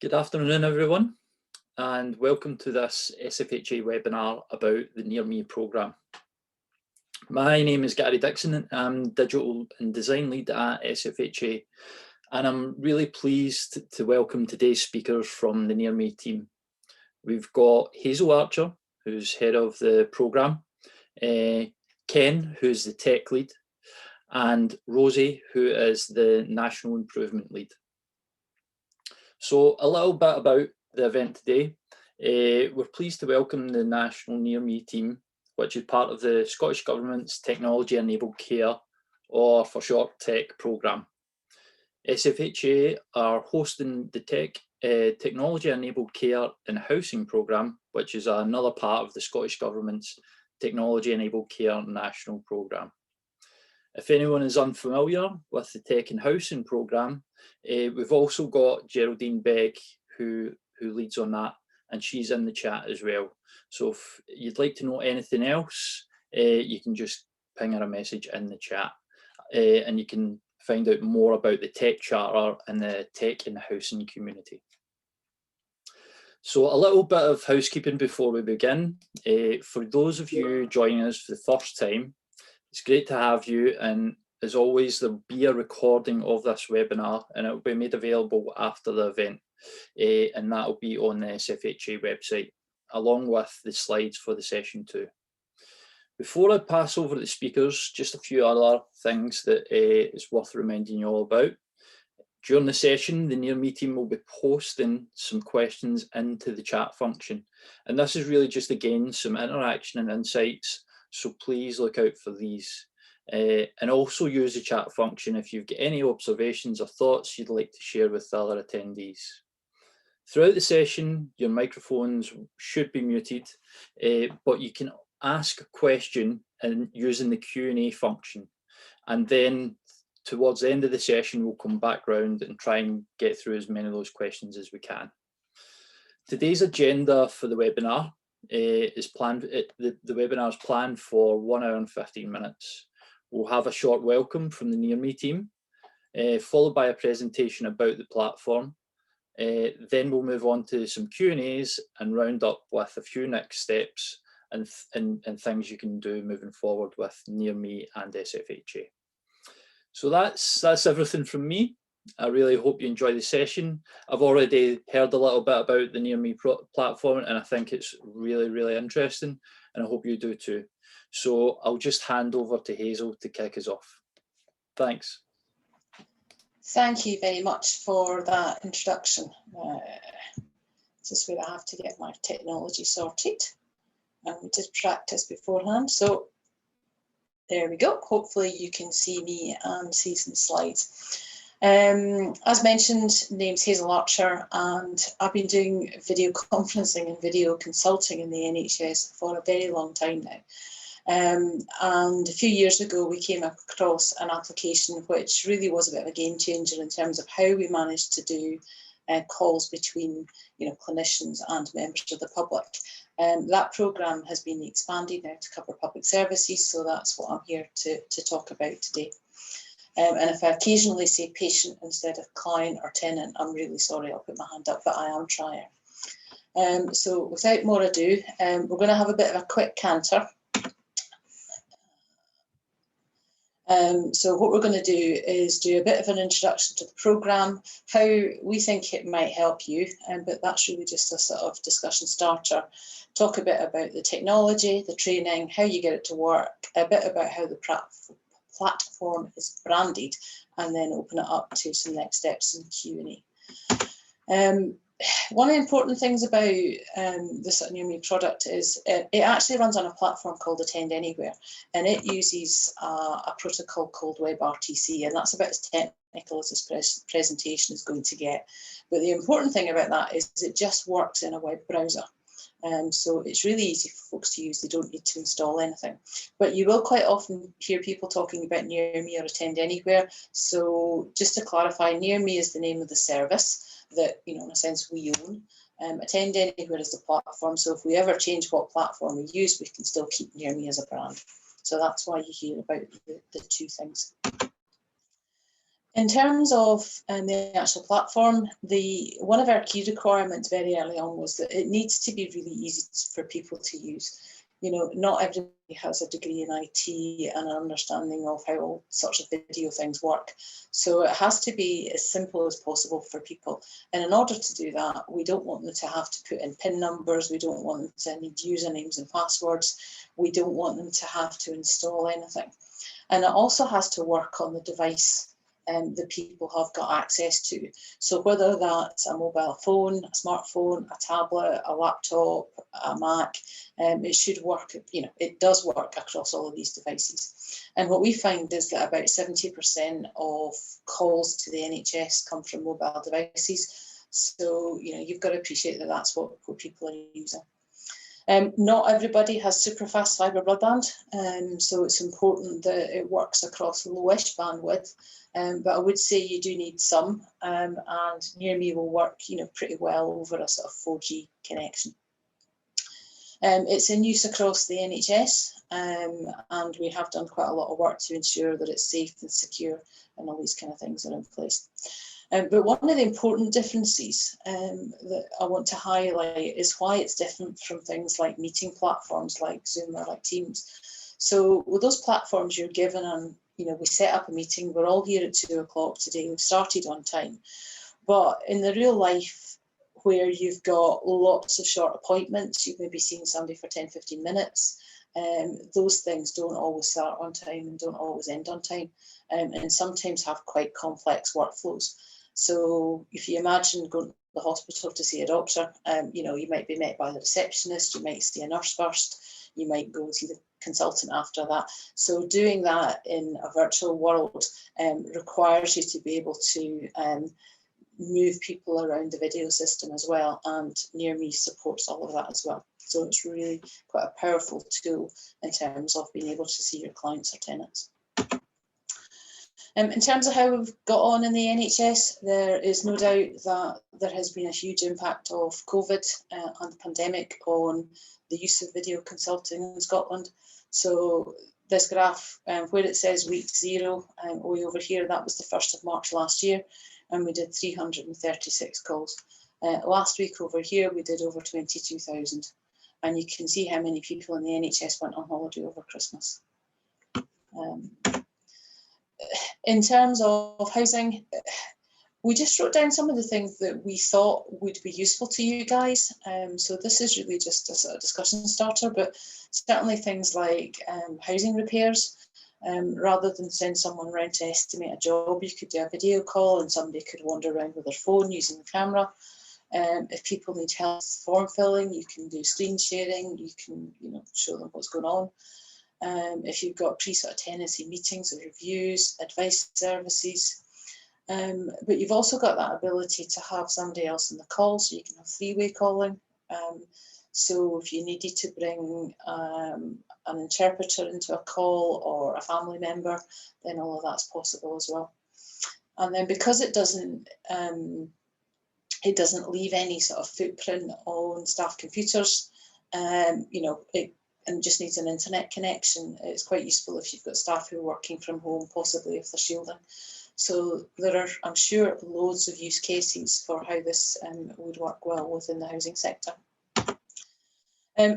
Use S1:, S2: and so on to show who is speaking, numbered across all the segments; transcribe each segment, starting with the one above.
S1: Good afternoon, everyone, and welcome to this SFHA webinar about the Near Me programme. My name is Gary Dixon. I'm Digital and Design Lead at SFHA, and I'm really pleased to welcome today's speakers from the Near Me team. We've got Hazel Archer, who's head of the programme, Ken, who's the tech lead, and Rosie, who is the National Improvement Lead. So a little bit about the event today. We're pleased to welcome the National Near Me team, which is part of the Scottish Government's Technology Enabled Care, or for short, TECH programme. SFHA are hosting the Technology Enabled Care in Housing programme, which is another part of the Scottish Government's Technology Enabled Care National programme. If anyone is unfamiliar with the Tech in Housing programme, we've also got Geraldine Begg, who leads on that, and she's in the chat as well. So if you'd like to know anything else, you can just ping her a message in the chat, and you can find out more about the Tech Charter and the Tech in Housing community. So a little bit of housekeeping before we begin. For those of you joining us for the first time, it's great to have you, and as always, there'll be a recording of this webinar and it will be made available after the event, and that will be on the SFHA website, along with the slides for the session too. Before I pass over to the speakers, just a few other things that is worth reminding you all about. During the session, the Near Me team will be posting some questions into the chat function, and this is really just, again, some interaction and insights. So please look out for these, and also use the chat function if you've got any observations or thoughts you'd like to share with the other attendees. Throughout the session, your microphones should be muted, but you can ask a question using the Q&A function. And then towards the end of the session, we'll come back round and try and get through as many of those questions as we can. Today's agenda for the webinar is planned. The webinar is planned for 1 hour and 15 minutes. We'll have a short welcome from the Near Me team, followed by a presentation about the platform. Then we'll move on to some Q&As and round up with a few next steps and things you can do moving forward with Near Me and SFHA. So that's everything from me. I really hope you enjoy the session. I've already heard a little bit about the Near Me platform, and I think it's really, really interesting, and I hope you do too. So I'll just hand over to Hazel to kick us off. Thanks.
S2: Thank you very much for that introduction. This is where I have to get my technology sorted, and we did practice beforehand. So there we go. Hopefully you can see me and see some slides. As mentioned, name's Hazel Archer, and I've been doing video conferencing and video consulting in the NHS for a very long time now. And a few years ago, we came across an application which really was a bit of a game changer in terms of how we managed to do calls between, clinicians and members of the public. That programme has been expanded now to cover public services, so that's what I'm here to talk about today. And if I occasionally say patient instead of client or tenant, I'm really sorry, I'll put my hand up, but I am trying. So without more ado, we're going to have a bit of a quick canter. So what we're going to do is do a bit of an introduction to the programme, how we think it might help you, but that's really just a sort of discussion starter. Talk a bit about the technology, the training, how you get it to work, a bit about how the platform is branded, and then open it up to some next steps in Q&A. One of the important things about this Near Me product is it actually runs on a platform called Attend Anywhere, and it uses a protocol called WebRTC, and that's about as technical as this presentation is going to get. But the important thing about that is it just works in a web browser. So it's really easy for folks to use. They don't need to install anything. But you will quite often hear people talking about Near Me or Attend Anywhere. So just to clarify, Near Me is the name of the service that, in a sense, we own. Attend Anywhere is the platform. So if we ever change what platform we use, we can still keep Near Me as a brand. So that's why you hear about the two things. In terms of the actual platform, one of our key requirements very early on was that it needs to be really easy for people to use. You know, not everybody has a degree in IT and an understanding of how all sorts of video things work. So it has to be as simple as possible for people. And in order to do that, we don't want them to have to put in PIN numbers. We don't want them to need usernames and passwords. We don't want them to have to install anything. And it also has to work on the device that people have got access to. So whether that's a mobile phone, a smartphone, a tablet, a laptop, a Mac, it should work, you know, it does work across all of these devices. And what we find is that about 70% of calls to the NHS come from mobile devices. So, you know, you've got to appreciate that that's what people are using. Not everybody has super fast fibre broadband, so it's important that it works across lowish bandwidth, but I would say you do need some, and Near Me will work, you know, pretty well over a sort of 4G connection. It's in use across the NHS, and we have done quite a lot of work to ensure that it's safe and secure and all these kind of things are in place. But one of the important differences that I want to highlight is why it's different from things like meeting platforms like Zoom or like Teams. So with those platforms, you're given, you know, we set up a meeting, we're all here at 2 o'clock today, we've started on time. But in the real life, where you've got lots of short appointments, you may be seeing somebody for 10, 15 minutes, those things don't always start on time and don't always end on time, and sometimes have quite complex workflows. So if you imagine going to the hospital to see a doctor, you know, you might be met by the receptionist, you might see a nurse first, you might go and see the consultant after that. So doing that in a virtual world requires you to be able to move people around the video system as well, and Near Me supports all of that as well. So it's really quite a powerful tool in terms of being able to see your clients or tenants. In terms of how we've got on in the NHS, there is no doubt that there has been a huge impact of COVID and the pandemic on the use of video consulting in Scotland. So this graph, where it says week 0, way over here, that was the 1st of March last year, and we did 336 calls. Last week over here, we did over 22,000. And you can see how many people in the NHS went on holiday over Christmas. In terms of housing, we just wrote down some of the things that we thought would be useful to you guys. So this is really just a sort of discussion starter, but certainly things like housing repairs. Rather than send someone around to estimate a job, you could do a video call and somebody could wander around with their phone using the camera. If people need help with form filling, you can do screen sharing, you can, you know, show them what's going on. If you've got pre-sort of tenancy meetings or reviews, advice services, but you've also got that ability to have somebody else in the call, so you can have 3-way calling. So if you needed to bring an interpreter into a call or a family member, then all of that's possible as well. And then because it doesn't leave any sort of footprint on staff computers, you know, and just needs an internet connection, it's quite useful if you've got staff who are working from home, possibly if they're shielding. So there are, I'm sure, loads of use cases for how this would work well within the housing sector.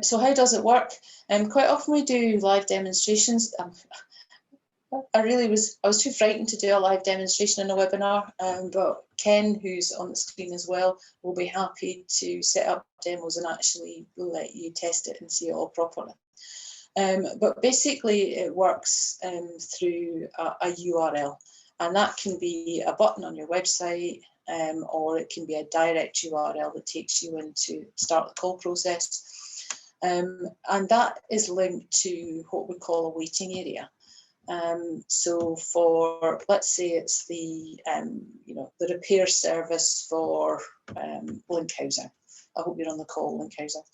S2: So how does it work? Quite often we do live demonstrations. I was too frightened to do a live demonstration in a webinar, but Ken, who's on the screen as well, will be happy to set up demos and actually let you test it and see it all properly. But basically it works through a URL, and that can be a button on your website, or it can be a direct URL that takes you in to start the call process. And that is linked to what we call a waiting area. So for, let's say it's the, you know, the repair service for Link Housing. I hope you're on the call, Link Housing.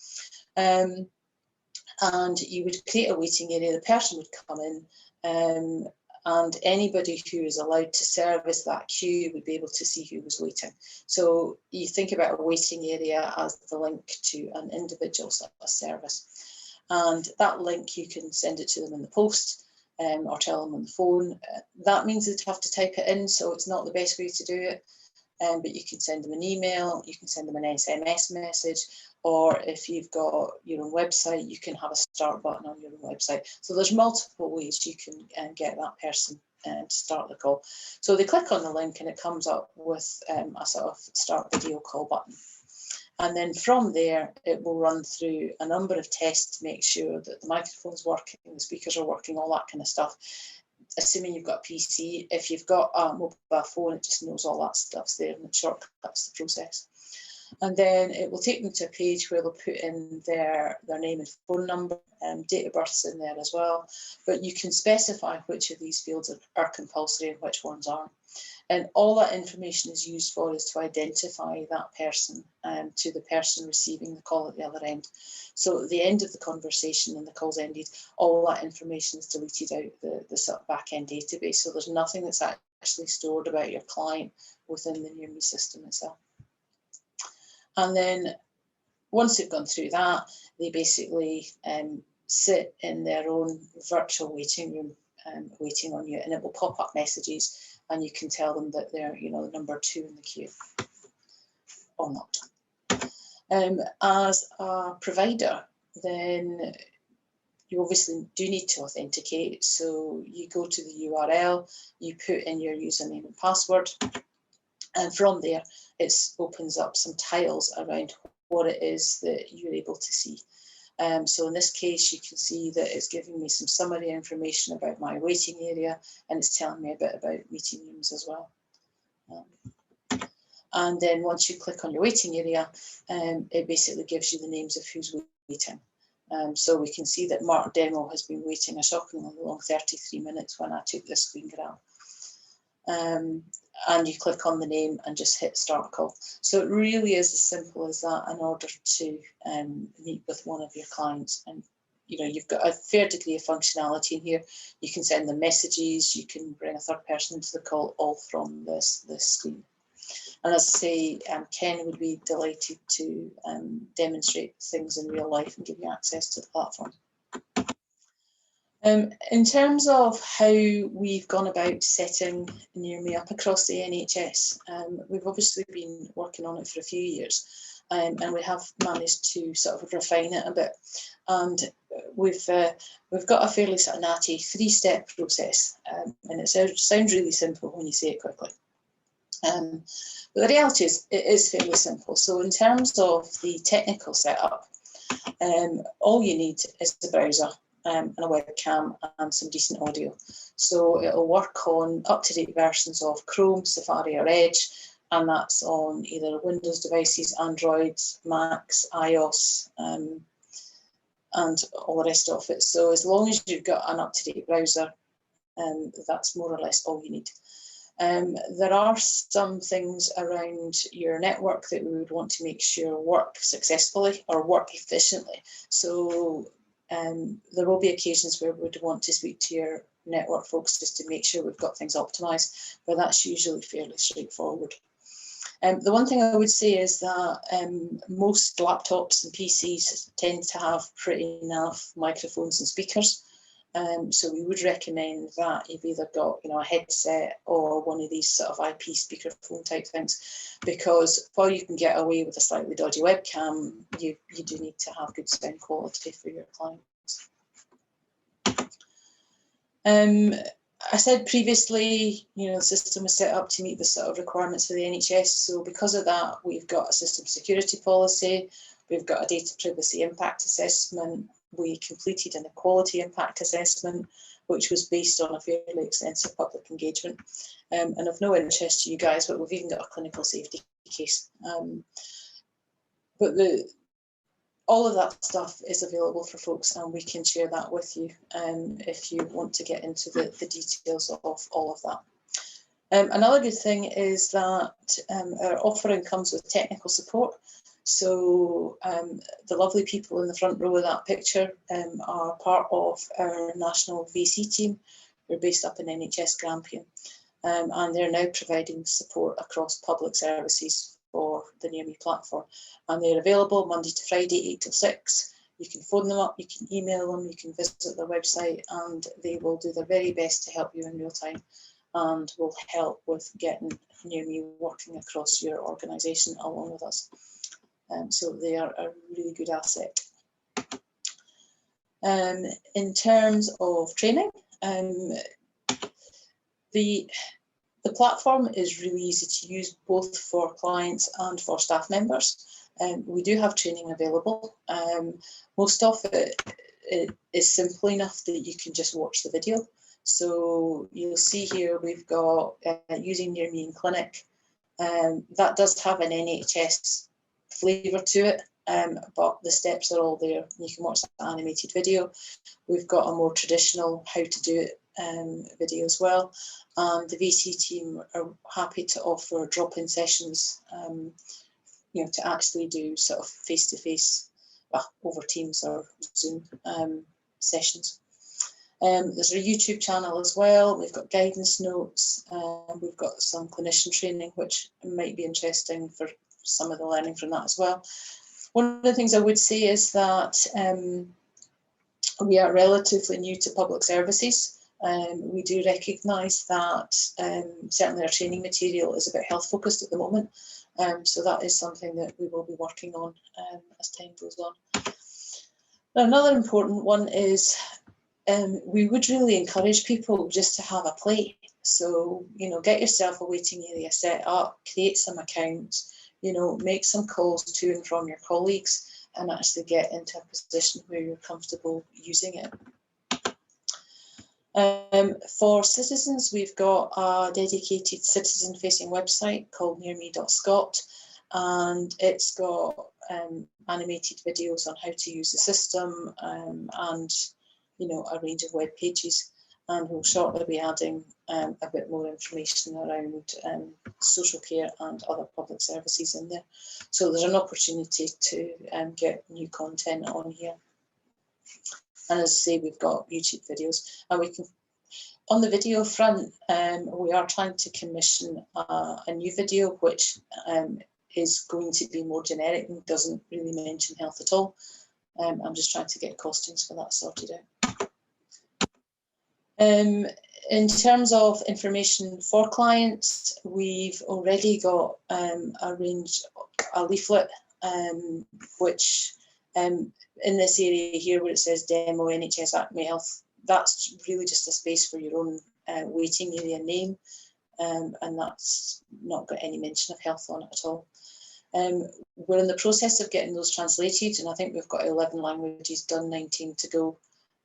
S2: And you would create a waiting area, the person would come in, and anybody who is allowed to service that queue would be able to see who was waiting. So you think about a waiting area as the link to an individual service. And that link, you can send it to them in the post. or tell them on the phone. That means they'd have to type it in, so it's not the best way to do it. But you can send them an email, you can send them an SMS message, or if you've got your own website, you can have a start button on your own website. So there's multiple ways you can get that person to start the call. So they click on the link and it comes up with a sort of start video call button. And then from there, it will run through a number of tests to make sure that the microphone's working, the speakers are working, all that kind of stuff. Assuming you've got a PC, if you've got a mobile phone, it just knows all that stuff's there and it shortcuts the process. And then it will take them to a page where they'll put in their name and phone number, date of birth's in there as well. But you can specify which of these fields are compulsory and which ones aren't. And all that information is used for is to identify that person to the person receiving the call at the other end. So at the end of the conversation and the call's ended, all that information is deleted out the sort of back-end database. So there's nothing that's actually stored about your client within the Near Me system itself. And then once they've gone through that, they basically sit in their own virtual waiting room, waiting on you, and it will pop up messages and you can tell them that they're, number 2 in the queue or not. As a provider, then you obviously do need to authenticate. So you go to the URL, you put in your username and password, and from there, it opens up some tiles around what it is that you're able to see. So in this case, you can see that it's giving me some summary information about my waiting area, and it's telling me a bit about meeting rooms as well. And then once you click on your waiting area, it basically gives you the names of who's waiting. So we can see that Mark Demo has been waiting a shockingly long 33 minutes when I took this screen grab. And you click on the name and just hit start call. So it really is as simple as that in order to meet with one of your clients. And you've got a fair degree of functionality in here. You can send them messages, you can bring a third person into the call, all from this screen. And as I say, Ken would be delighted to demonstrate things in real life and give you access to the platform. In terms of how we've gone about setting Near Me up across the NHS, we've obviously been working on it for a few years, and we have managed to sort of refine it a bit. And we've got a fairly sort of natty 3-step process, and it sounds really simple when you say it quickly. But the reality is, it is fairly simple. So in terms of the technical setup, all you need is a browser and a webcam and some decent audio. So it'll work on up-to-date versions of Chrome, Safari or Edge, and that's on either Windows devices, Android, Macs, iOS, and all the rest of it. So as long as you've got an up-to-date browser, that's more or less all you need. There are some things around your network that we would want to make sure work successfully or work efficiently. So there will be occasions where we would want to speak to your network folks just to make sure we've got things optimized, but that's usually fairly straightforward. The one thing I would say is that most laptops and PCs tend to have pretty enough microphones and speakers. So we would recommend that you've either got a headset or one of these sort of IP speakerphone type things, because while you can get away with a slightly dodgy webcam, you do need to have good sound quality for your clients. I said previously, the system was set up to meet the sort of requirements for the NHS. So because of that, we've got a system security policy, we've got a data privacy impact assessment. We completed an equality impact assessment, which was based on a fairly extensive public engagement. And of no interest to you guys, but we've even got a clinical safety case. But all of that stuff is available for folks, and we can share that with you if you want to get into the details of all of that. Another good thing is that our offering comes with technical support. So the lovely people in the front row of that picture are part of our national VC team. We're based up in NHS Grampian, and they're now providing support across public services for the Near Me platform. And they're available Monday to Friday, 8 till 6. You can phone them up, you can email them, you can visit their website, and they will do their very best to help you in real time and will help with getting Near Me working across your organisation along with us. So they are a really good asset. In terms of training, the platform is really easy to use both for clients and for staff members. We do have training available. Most of it is simple enough that you can just watch the video. So you'll see here we've got using Near Me in Clinic. That does have an NHS flavour to it, but the steps are all there. You can watch the animated video. We've got a more traditional how to do it video as well. And the VC team are happy to offer drop-in sessions, you know, to actually do sort of face-to-face, well, over Teams or Zoom sessions. There's a YouTube channel as well. We've got guidance notes. We've got some clinician training, which might be interesting for some of the learning from that as well. One of the things I would say is that we are relatively new to public services. We do recognise that certainly our training material is a bit health focused at the moment. So that is something that we will be working on as time goes on. Now, another important one is we would really encourage people just to have a play. So, you know, get yourself a waiting area set up, create some accounts, you know, make some calls to and from your colleagues and actually get into a position where you're comfortable using it. For citizens, we've got a dedicated citizen-facing website called nearme.scot, and it's got animated videos on how to use the system and, you know, a range of web pages. And we'll shortly be adding a bit more information around social care and other public services in there. So there's an opportunity to get new content on here. And as I say, we've got YouTube videos, and we can, on the video front, we are trying to commission a new video, which is going to be more generic and doesn't really mention health at all. I'm just trying to get costings for that sorted out. In terms of information for clients, we've already got a leaflet, which in this area here where it says demo NHS Acme Health, that's really just a space for your own waiting area name, and that's not got any mention of health on it at all. We're in the process of getting those translated, and I think we've got 11 languages done, 19 to go,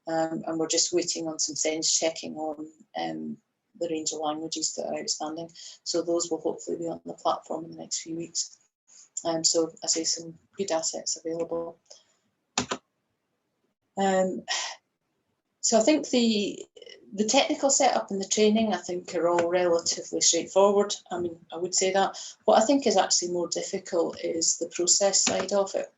S2: and we're just waiting on some sense checking on the range of languages that are outstanding. So those will hopefully be on the platform in the next few weeks. So I say some good assets available. So I think the technical setup and the training, I think, are all relatively straightforward. I mean, I would say that. What I think is actually more difficult is the process side of it,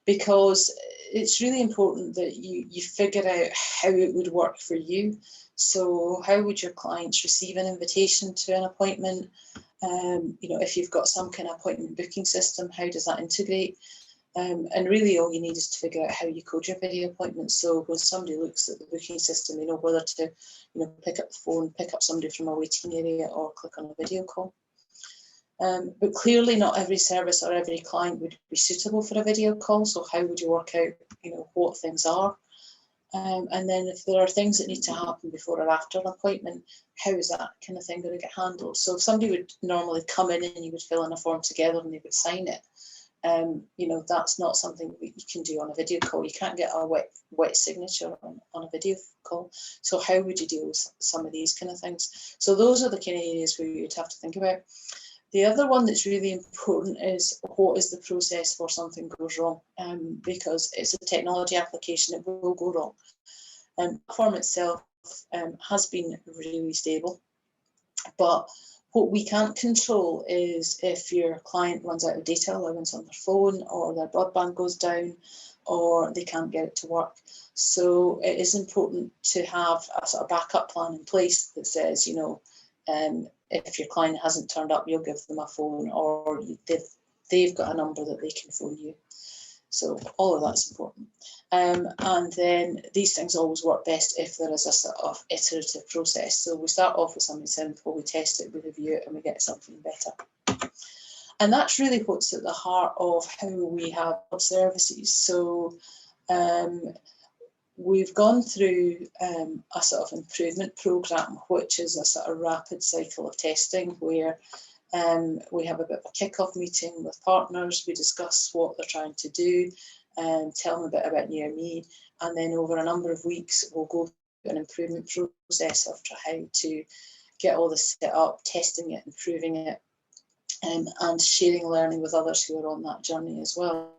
S2: because it's really important that you figure out how it would work for you. So how would your clients receive an invitation to an appointment? You know, if you've got some kind of appointment booking system, how does that integrate? And really all you need is to figure out how you code your video appointments. So when somebody looks at the booking system, they know whether to, you know, pick up the phone, pick up somebody from a waiting area or click on a video call. But clearly not every service or every client would be suitable for a video call. So how would you work out, you know, what things are? And then if there are things that need to happen before or after an appointment, how is that kind of thing going to get handled? So if somebody would normally come in and you would fill in a form together and they would sign it, you know, that's not something that you can do on a video call. You can't get a wet signature on a video call. So how would you deal with some of these kind of things? So those are the kind of areas where you'd have to think about. The other one that's really important is what is the process for something goes wrong, because it's a technology application, it will go wrong. The platform itself has been really stable, but what we can't control is if your client runs out of data allowance on their phone, or their broadband goes down, or they can't get it to work. So it is important to have a sort of backup plan in place that says, you know, if your client hasn't turned up, you'll give them a phone, or they've got a number that they can phone you. So all of that's important. And then these things always work best if there is a sort of iterative process. So we start off with something simple, we test it, we review it, and we get something better. And that's really what's at the heart of how we have services. So we've gone through a sort of improvement programme, which is a sort of rapid cycle of testing where we have a bit of a kick-off meeting with partners, we discuss what they're trying to do, and tell them a bit about Near Me, and then over a number of weeks we'll go through an improvement process of how to get all this set up, testing it, improving it, and sharing learning with others who are on that journey as well.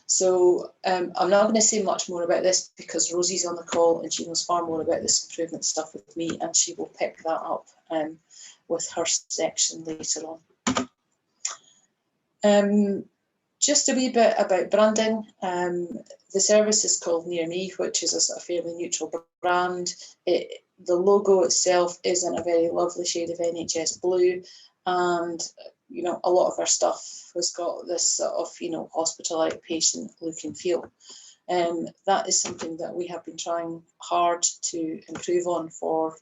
S2: So I'm not going to say much more about this because Rosie's on the call and she knows far more about this improvement stuff with me, and she will pick that up with her section later on. Just a wee bit about branding. The service is called Near Me, which is a sort of fairly neutral brand. The logo itself is in a very lovely shade of NHS blue, and you know, a lot of our stuff has got this sort of, you know, hospital outpatient look and feel. That is something that we have been trying hard to improve on for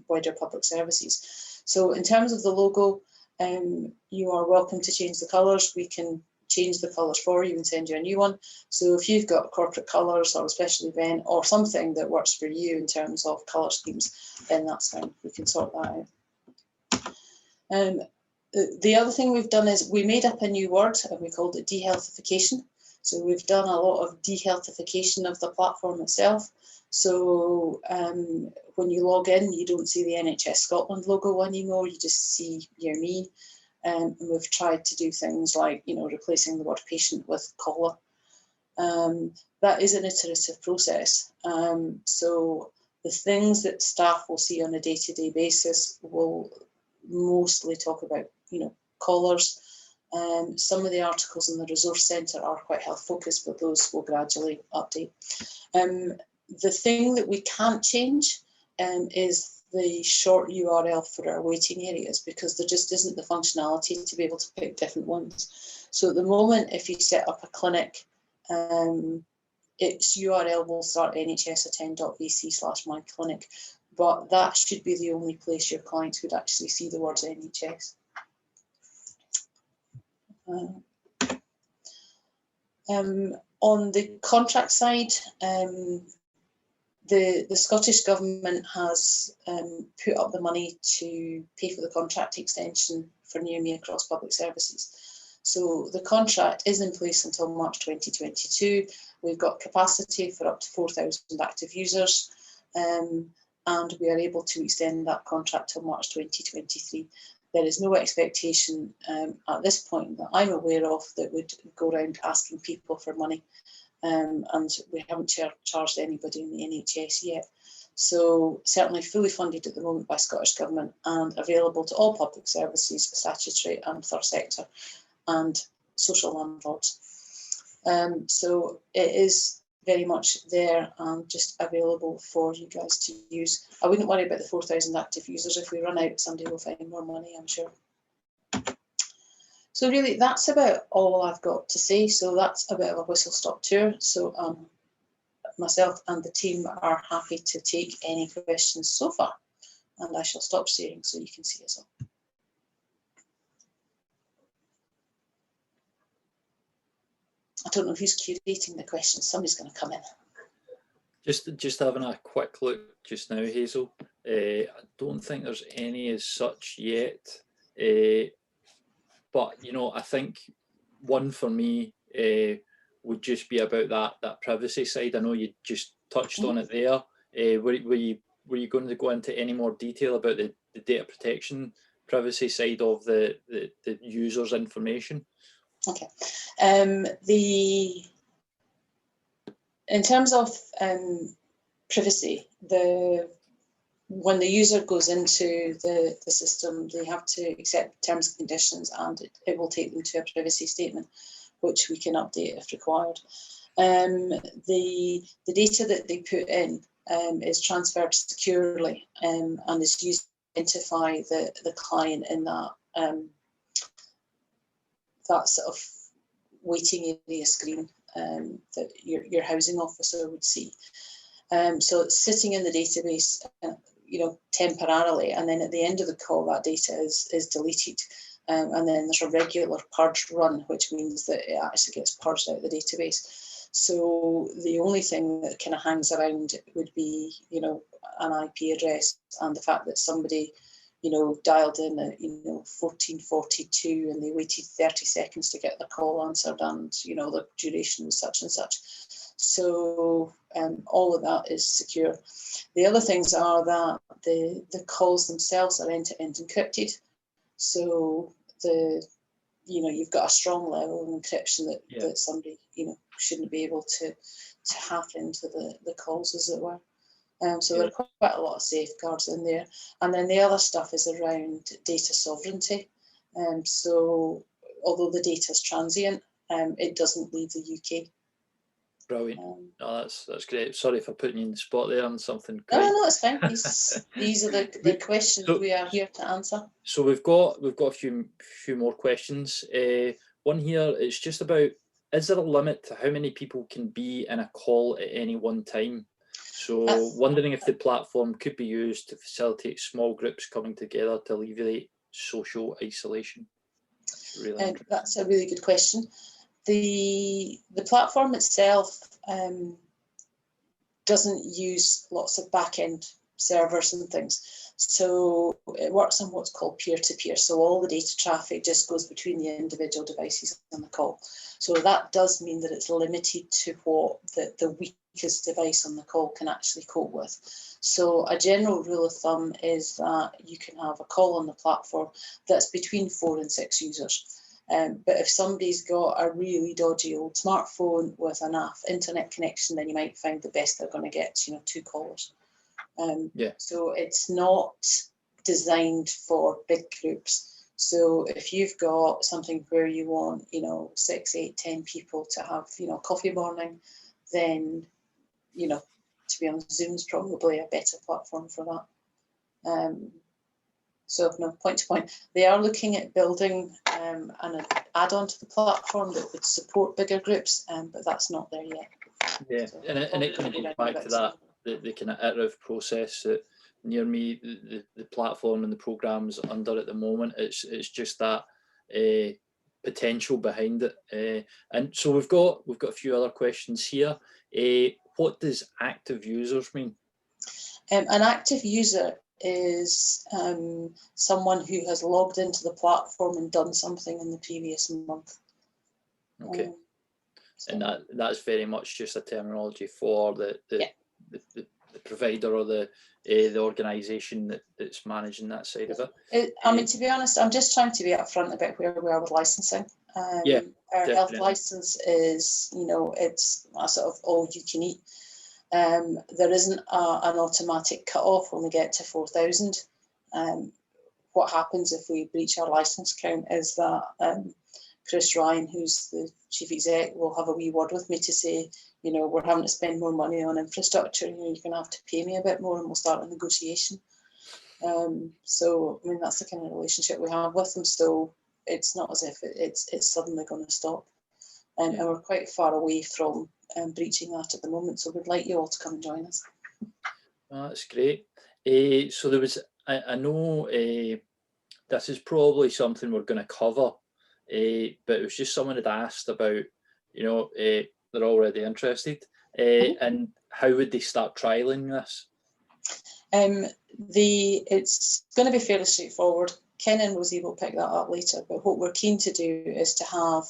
S2: wider public services. So in terms of the logo, you are welcome to change the colours. We can change the colours for you and send you a new one. So if you've got corporate colours or a special event or something that works for you in terms of colour schemes, then that's fine. We can sort that out. The other thing we've done is we made up a new word and we called it dehealthification. So we've done a lot of dehealthification of the platform itself. So when you log in, you don't see the NHS Scotland logo anymore, you just see Near Me. And we've tried to do things like, you know, replacing the word patient with caller. That is an iterative process. So the things that staff will see on a day-to-day basis will mostly talk about, you know, callers. Some of the articles in the resource centre are quite health focused, but those will gradually update. The thing that we can't change is the short URL for our waiting areas, because there just isn't the functionality to be able to pick different ones. So at the moment, if you set up a clinic, its URL will start nhsattend.vc/myclinic, but that should be the only place your clients would actually see the words NHS. On the contract side, the Scottish Government has put up the money to pay for the contract extension for Near Me across public services. So the contract is in place until March 2022. We've got capacity for up to 4,000 active users, and we are able to extend that contract till March 2023. There is no expectation at this point that I'm aware of that would go around asking people for money. And we haven't charged anybody in the NHS yet. So certainly fully funded at the moment by Scottish Government and available to all public services, statutory and third sector, and social landlords. So it is very much there and just available for you guys to use. I wouldn't worry about the 4,000 active users. If we run out, somebody will find more money, I'm sure. So really, that's about all I've got to say. So that's a bit of a whistle-stop tour. So myself and the team are happy to take any questions so far. And I shall stop sharing so you can see us all. I don't know who's curating the questions. Somebody's going to come in.
S1: Just having a quick look just now, Hazel. I don't think there's any as such yet. But, you know, I think one for me would just be about that privacy side. I know you just touched on it there. Were you going to go into any more detail about the data protection privacy side of the user's information?
S2: Okay. In terms of privacy, when the user goes into the system, they have to accept terms and conditions, and it will take them to a privacy statement, which we can update if required. The data that they put in is transferred securely and is used to identify the client in that that sort of waiting area screen. that your housing officer would see. So it's sitting in the database, temporarily, and then at the end of the call, that data is deleted. And then there's a regular purge run, which means that it actually gets purged out of the database. So the only thing that kind of hangs around would be, an IP address and the fact that somebody, dialed in at, 1442 and they waited 30 seconds to get the call answered, and, the duration was such and such. So all of that is secure. The other things are that the calls themselves are end-to-end encrypted. So you've got a strong level of encryption that somebody, shouldn't be able to hack into the calls, as it were. So there are quite a lot of safeguards in there. And then the other stuff is around data sovereignty. So although the data is transient, it doesn't leave the UK.
S1: Brilliant. No, that's great. Sorry for putting you in the spot there on something.
S2: No, it's fine. These are the questions we are here to answer.
S1: So we've got a few more questions. One here, it's just about, is there a limit to how many people can be in a call at any one time? So wondering if the platform could be used to facilitate small groups coming together to alleviate social isolation. Really
S2: that's a really good question. The platform itself doesn't use lots of back-end servers and things. So it works on what's called peer-to-peer. So all the data traffic just goes between the individual devices on the call. So that does mean that it's limited to what the weakest device on the call can actually cope with. So a general rule of thumb is that you can have a call on the platform that's between 4 and 6 users. But if somebody's got a really dodgy old smartphone with enough internet connection, then you might find the best they're going to get, 2 callers. So it's not designed for big groups. So if you've got something where you want, 6, 8, 10 people to have, coffee morning, then, to be honest, Zoom's probably a better platform for that. So no, point to point, they are looking at building an add-on to the platform that would support bigger groups, but that's not there yet.
S1: Yeah, so and it kind of goes back to that, the kind of iterative process that near me, the platform and the programs under at the moment, it's just that potential behind it. And so we've got a few other questions here. What does active users mean?
S2: An active user is someone who has logged into the platform and done something in the previous month.
S1: Okay. And that's very much just a terminology for the provider or the organisation that's managing that side of it.
S2: I mean, to be honest, I'm just trying to be upfront about where we are with licensing. Our
S1: definitely.
S2: health license is, it's a sort of all you can eat. There isn't an automatic cut-off when we get to 4,000. What happens if we breach our license count is that Chris Ryan, who's the chief exec, will have a wee word with me to say, we're having to spend more money on infrastructure, you're going to have to pay me a bit more, and we'll start a negotiation. So, I mean, that's the kind of relationship we have with them. So it's not as if it's suddenly going to stop. And we're quite far away from breaching that at the moment. So we'd like you all to come and join us.
S1: Oh, that's great. So there was, I know this is probably something we're going to cover, but it was just someone had asked about, they're already interested, and how would they start trialing this?
S2: It's going to be fairly straightforward. Ken and Rosie will pick that up later, but what we're keen to do is to have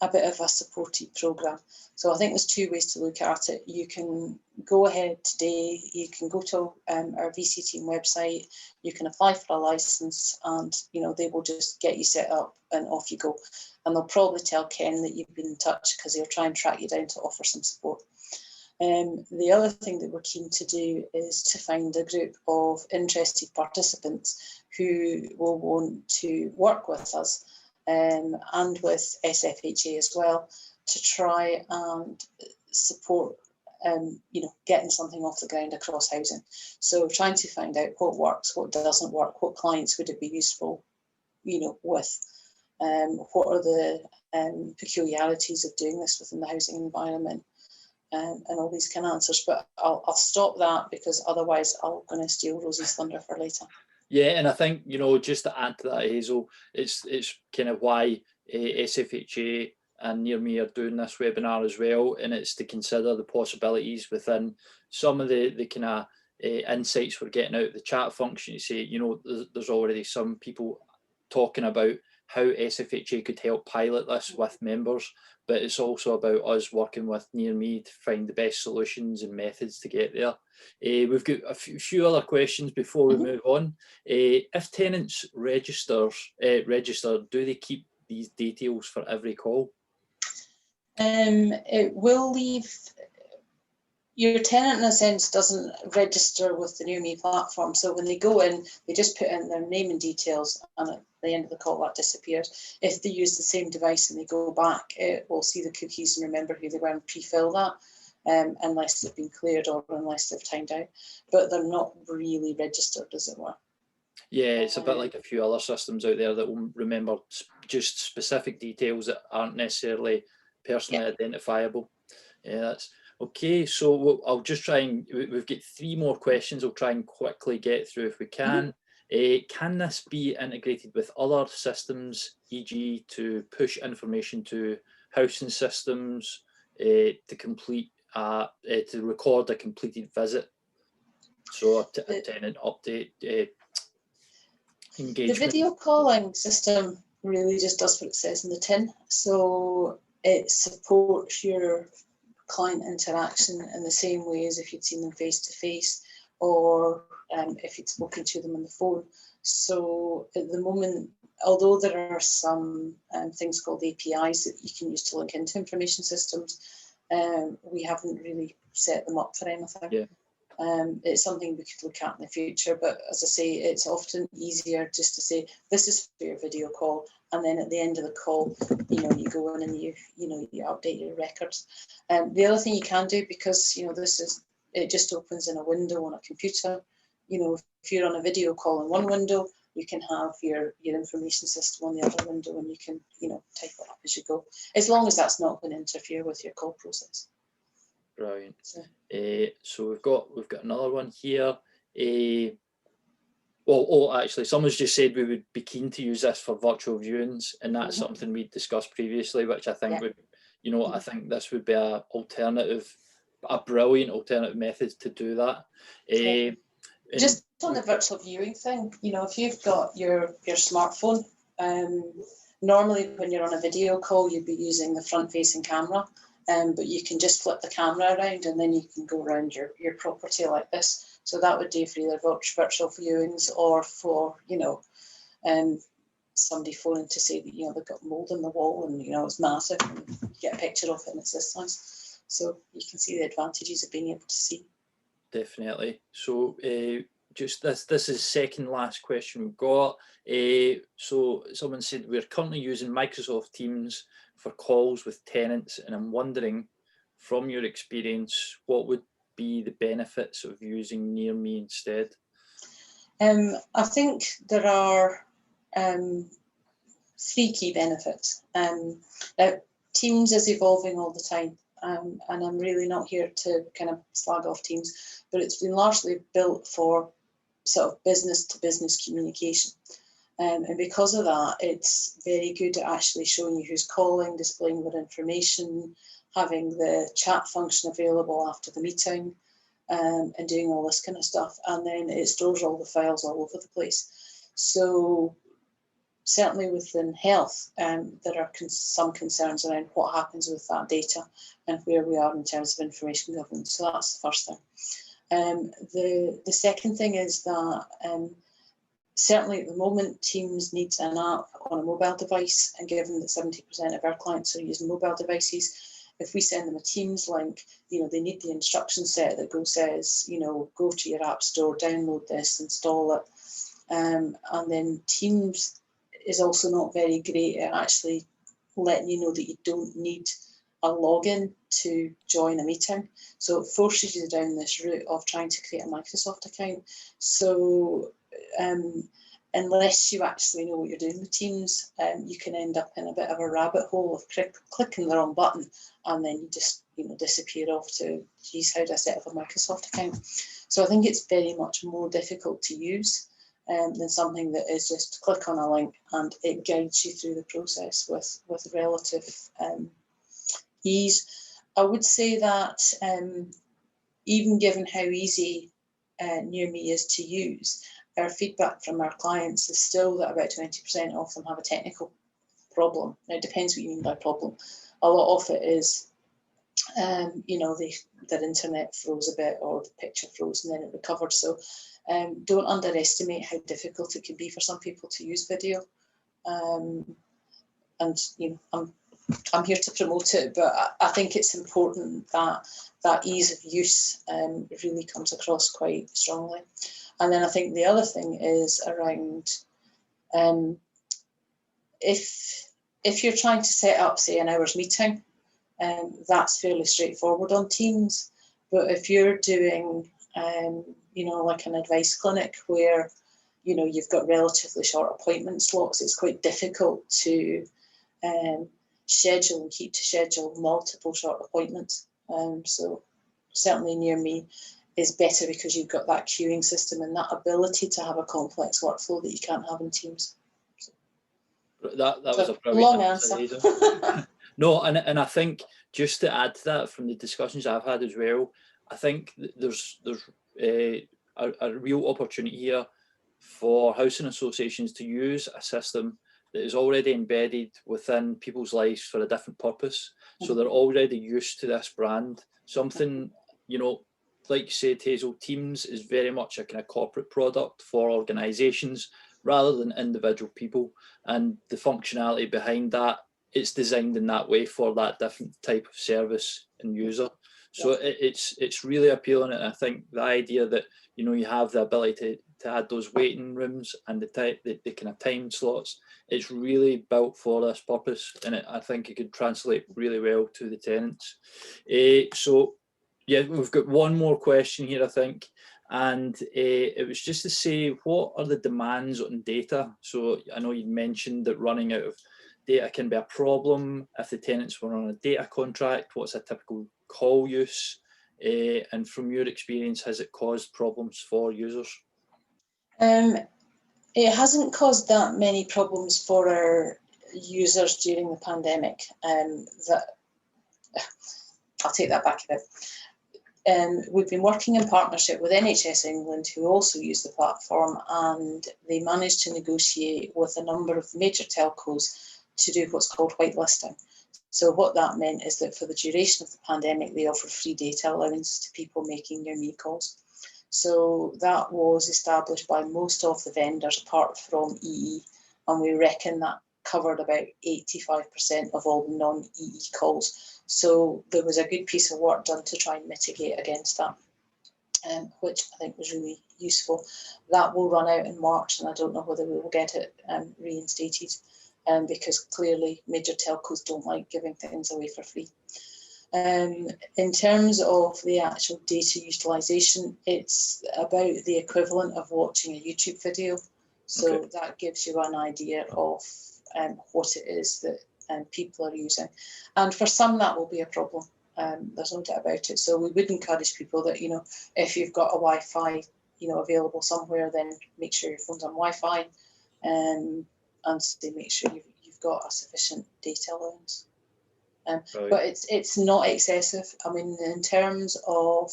S2: a bit of a supported programme. So I think there's 2 ways to look at it. You can go ahead today, you can go to our VC team website, you can apply for a licence, and they will just get you set up and off you go. And they'll probably tell Ken that you've been in touch because he'll try and track you down to offer some support. The other thing that we're keen to do is to find a group of interested participants who will want to work with us and with SFHA as well to try and support getting something off the ground across housing. So trying to find out what works, what doesn't work, what clients would it be useful with, what are the peculiarities of doing this within the housing environment, and all these kind of answers. But I'll stop that, because otherwise I'm going to steal Rosie's thunder for later.
S1: Yeah, and I think, you know, just to add to that, Hazel, it's kind of why SFHA and Near Me are doing this webinar as well, and it's to consider the possibilities within some of the kind of insights we're getting out of the chat function. You say, you know, there's already some people talking about how SFHA could help pilot this with members, but it's also about us working with Near Me to find the best solutions and methods to get there. We've got a few other questions before we move on. If tenants register, do they keep these details for every call?
S2: It will leave. Your tenant, in a sense, doesn't register with the Near Me platform. So when they go in, they just put in their name and details, and at the end of the call, that disappears. If they use the same device and they go back, it will see the cookies and remember who they were and pre-fill that, unless they've been cleared or unless they've timed out. But they're not really registered, as it were.
S1: Yeah, it's a bit like a few other systems out there that will remember just specific details that aren't necessarily personally identifiable. Yeah, that's okay. So I'll just try and, we've got 3 more questions. I'll try and quickly get through if we can. Can this be integrated with other systems, e.g. to push information to housing systems, to complete, to record a completed visit? So a tenant update, engagement.
S2: The video calling system really just does what it says in the tin. So it supports your client interaction in the same way as if you'd seen them face to face, or if you'd spoken to them on the phone. So at the moment, although there are some things called APIs that you can use to link into information systems, we haven't really set them up for anything.
S1: Yeah.
S2: It's something we could look at in the future, but as I say, it's often easier just to say, this is for your video call, and then at the end of the call, you know, you go in and you update your records. The other thing you can do, because, you know, it just opens in a window on a computer. You know, if you're on a video call in one window, you can have your information system on the other window, and you can, you know, type it up as you go, as long as that's not going to interfere with your call process.
S1: Brilliant. So we've got another one here. Actually, someone's just said we would be keen to use this for virtual viewings, and that's something we discussed previously, which I think would, you know, I think this would be a brilliant alternative method to do that.
S2: Just on the virtual viewing thing, you know, if you've got your smartphone, normally when you're on a video call, you'd be using the front-facing camera. But you can just flip the camera around, and then you can go around your property like this. So that would do for either virtual viewings, or for, you know, somebody phoning to say that, you know, they've got mold in the wall and, you know, it's massive, and you get a picture of it and it's this size. So you can see the advantages of being able to see. Definitely.
S1: So just this is second last question we've got. So someone said, we're currently using Microsoft Teams for calls with tenants, and I'm wondering, from your experience, what would be the benefits of using Near Me instead?
S2: I think there are 3 key benefits. Now, Teams is evolving all the time, and I'm really not here to kind of slag off Teams, but it's been largely built for sort of business to business communication. And because of that, it's very good at actually showing you who's calling, displaying their information, having the chat function available after the meeting, and doing all this kind of stuff. And then it stores all the files all over the place. So certainly within health, there are some concerns around what happens with that data and where we are in terms of information governance. So that's the first thing. The second thing is that certainly at the moment, Teams needs an app on a mobile device, and given that 70% of our clients are using mobile devices, if we send them a Teams link, you know, they need the instruction set that says, you know, go to your app store, download this, install it. And then Teams is also not very great at actually letting you know that you don't need a login to join a meeting. So it forces you down this route of trying to create a Microsoft account. So unless you actually know what you're doing with Teams, you can end up in a bit of a rabbit hole of clicking the wrong button, and then you just disappear off to, geez, how do I set up a Microsoft account? So I think it's very much more difficult to use than something that is just click on a link and it guides you through the process with relative ease. I would say that even given how easy Near Me is to use, our feedback from our clients is still that about 20% of them have a technical problem. Now, it depends what you mean by problem. A lot of it is, their internet froze a bit or the picture froze and then it recovered. So don't underestimate how difficult it can be for some people to use video. And I'm here to promote it, but I think it's important that that ease of use really comes across quite strongly. And then I think the other thing is around if you're trying to set up, say, an hour's meeting, that's fairly straightforward on Teams. But if you're doing, like an advice clinic where, you've got relatively short appointment slots, it's quite difficult to schedule and keep to schedule multiple short appointments. So certainly Near Me is better because you've got that queuing system and that ability to have a complex workflow that you can't have in Teams.
S1: That was a brilliant
S2: long answer.
S1: No, and I think just to add to that, from the discussions I've had as well, I think there's a real opportunity here for housing associations to use a system that is already embedded within people's lives for a different purpose. So they're already used to this brand. Something, like you said, Hazel, Teams is very much a kind of corporate product for organisations rather than individual people. And the functionality behind that, it's designed in that way for that different type of service and user. So it's really appealing. And I think the idea that, you have the ability to add those waiting rooms and the kind of time slots, it's really built for this purpose. And I think it could translate really well to the tenants. So yeah, we've got one more question here, I think. And it was just to say, what are the demands on data? So I know you mentioned that running out of data can be a problem if the tenants were on a data contract. What's a typical call use? And from your experience, has it caused problems for users?
S2: It hasn't caused that many problems for our users during the pandemic. I'll take that back a bit. We've been working in partnership with NHS England, who also use the platform, and they managed to negotiate with a number of major telcos to do what's called whitelisting. So what that meant is that for the duration of the pandemic, they offer free data allowance to people making Near Me calls. So that was established by most of the vendors apart from EE, and we reckon that covered about 85% of all non-EE calls. So there was a good piece of work done to try and mitigate against that, which I think was really useful. That will run out in March, and I don't know whether we will get it reinstated, because clearly major telcos don't like giving things away for free. In terms of the actual data utilisation, it's about the equivalent of watching a YouTube video. So okay, that gives you an idea of what it is that people are using. And for some that will be a problem. There's no doubt about it. So we would encourage people that, if you've got a Wi-Fi, available somewhere, then make sure your phone's on Wi-Fi, and make sure you've got a sufficient data allowance. But it's not excessive. I mean, in terms of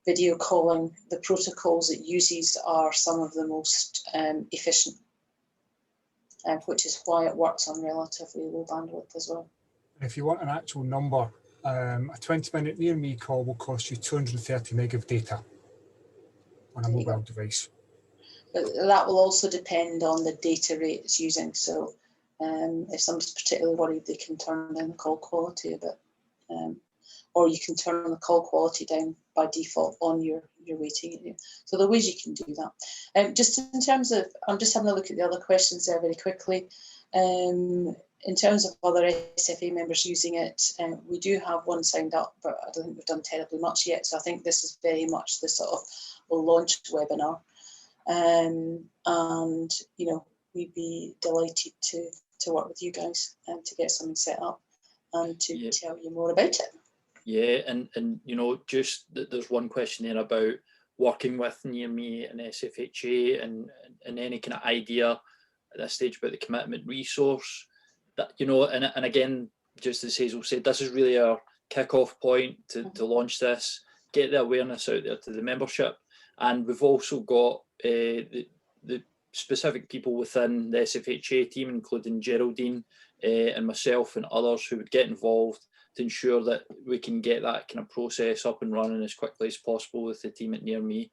S2: video calling, the protocols it uses are some of the most efficient, which is why it works on relatively low bandwidth as well.
S3: If you want an actual number, a 20-minute Near Me call will cost you 230 meg of data on a mobile device. But
S2: that will also depend on the data rate it's using. So if somebody's particularly worried, they can turn down the call quality a bit, or you can turn the call quality down by default on your waiting area. So there are ways you can do that. Just in terms of, I'm just having a look at the other questions there very quickly. In terms of other SFA members using it, we do have one signed up, but I don't think we've done terribly much yet. So I think this is very much the sort of launch webinar. And you know, we'd be delighted to work with you guys and to get something set up and to tell you more about it.
S1: Yeah, and you know, just there's one question there about working with Near Me and SFHA, and any kind of idea at this stage about the commitment resource that, you know, and again, just as Hazel said, this is really our kick-off point to launch this, get the awareness out there to the membership. And we've also got the specific people within the SFHA team, including Geraldine and myself and others, who would get involved to ensure that we can get that kind of process up and running as quickly as possible with the team at Near Me.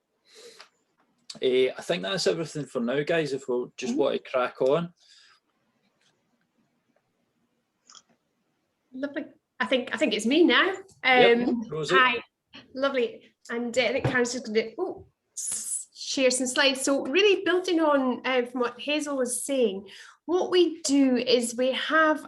S1: I think that's everything for now, guys, if we just want to crack on.
S4: Lovely. I think it's me now. Hi, lovely. And I think Karen's just going to share some slides. So really building on from what Hazel was saying, what we do is we have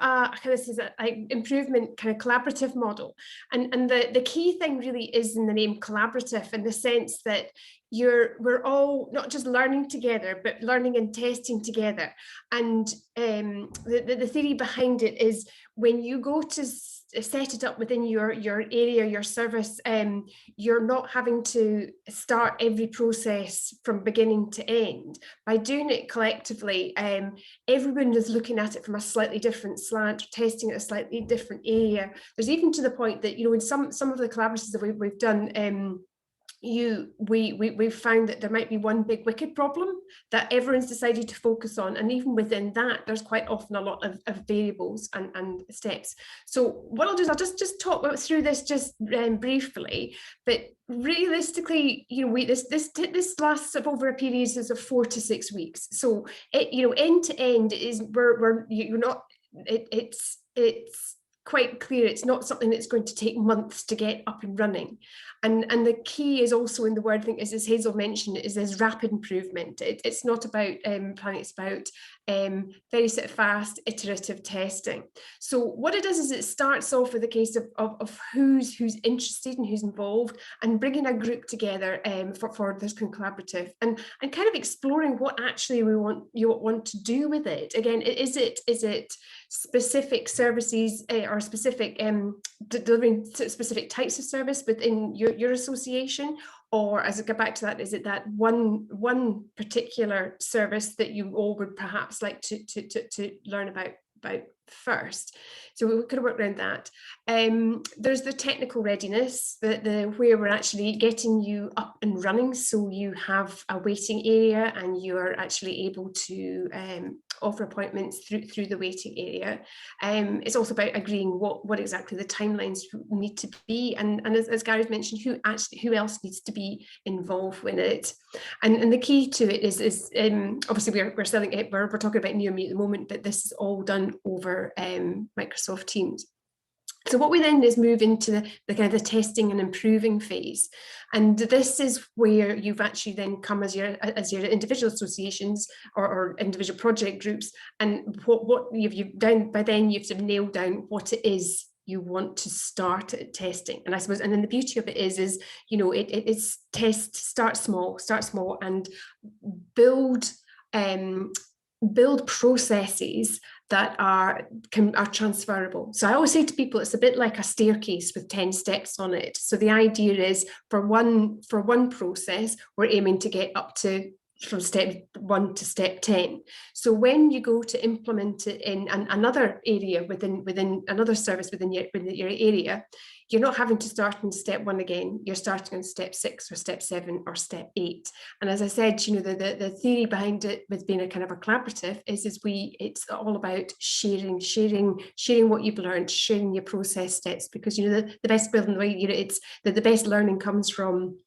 S4: this is an improvement kind of collaborative model, and the key thing really is in the name collaborative, in the sense that we're all not just learning together, but learning and testing together. And the theory behind it is, when you go to set it up within your area, your service, you're not having to start every process from beginning to end. By doing it collectively, everyone is looking at it from a slightly different slant, testing at a slightly different area. There's even to the point that, you know, in some of the collaborations that we've done, we've found that there might be one big wicked problem that everyone's decided to focus on, and even within that there's quite often a lot of variables and steps. So what I'll do is I'll just talk through this just briefly, but realistically, you know, this lasts over a period of 4 to 6 weeks. So it, you know, end to end is you're not, it's quite clear it's not something that's going to take months to get up and running. And the key is also in the word, I think, as Hazel mentioned, is this rapid improvement. It's not about planning, it's about very sort of fast iterative testing. So what it does is it starts off with a case of who's interested and who's involved, and bringing a group together for this kind of collaborative, and kind of exploring what actually you want to do with it. Again, is it specific services or specific delivering specific types of service within your association, or, as I go back to that, is it that one particular service that you all would perhaps like to learn about first? So we could work around that. There's the technical readiness, the where we're actually getting you up and running, so you have a waiting area and you are actually able to offer appointments through the waiting area. It's also about agreeing what exactly the timelines need to be, and as Gary's mentioned, who else needs to be involved with it. And the key to it is obviously we're selling it, we're talking about Near Me at the moment, but this is all done over Microsoft Teams. So what we then is move into the kind of the testing and improving phase, and this is where you've actually then come as your individual associations or individual project groups, and what you've done by then you've sort of nailed down what it is you want to start at testing. And I suppose, and then the beauty of it is you know, it's start small and build processes that are transferable. So I always say to people, it's a bit like a staircase with 10 steps on it. So the idea is for one process, we're aiming to get up to from step 1 to step 10. So when you go to implement it in another area within another service within your area, you're not having to start in step 1 again. You're starting on step 6 or step 7 or step 8. And as I said, you know, the theory behind it with being a kind of a collaborative is it's all about sharing what you've learned, sharing your process steps, because you know the best building the way, you know, it's the best learning comes from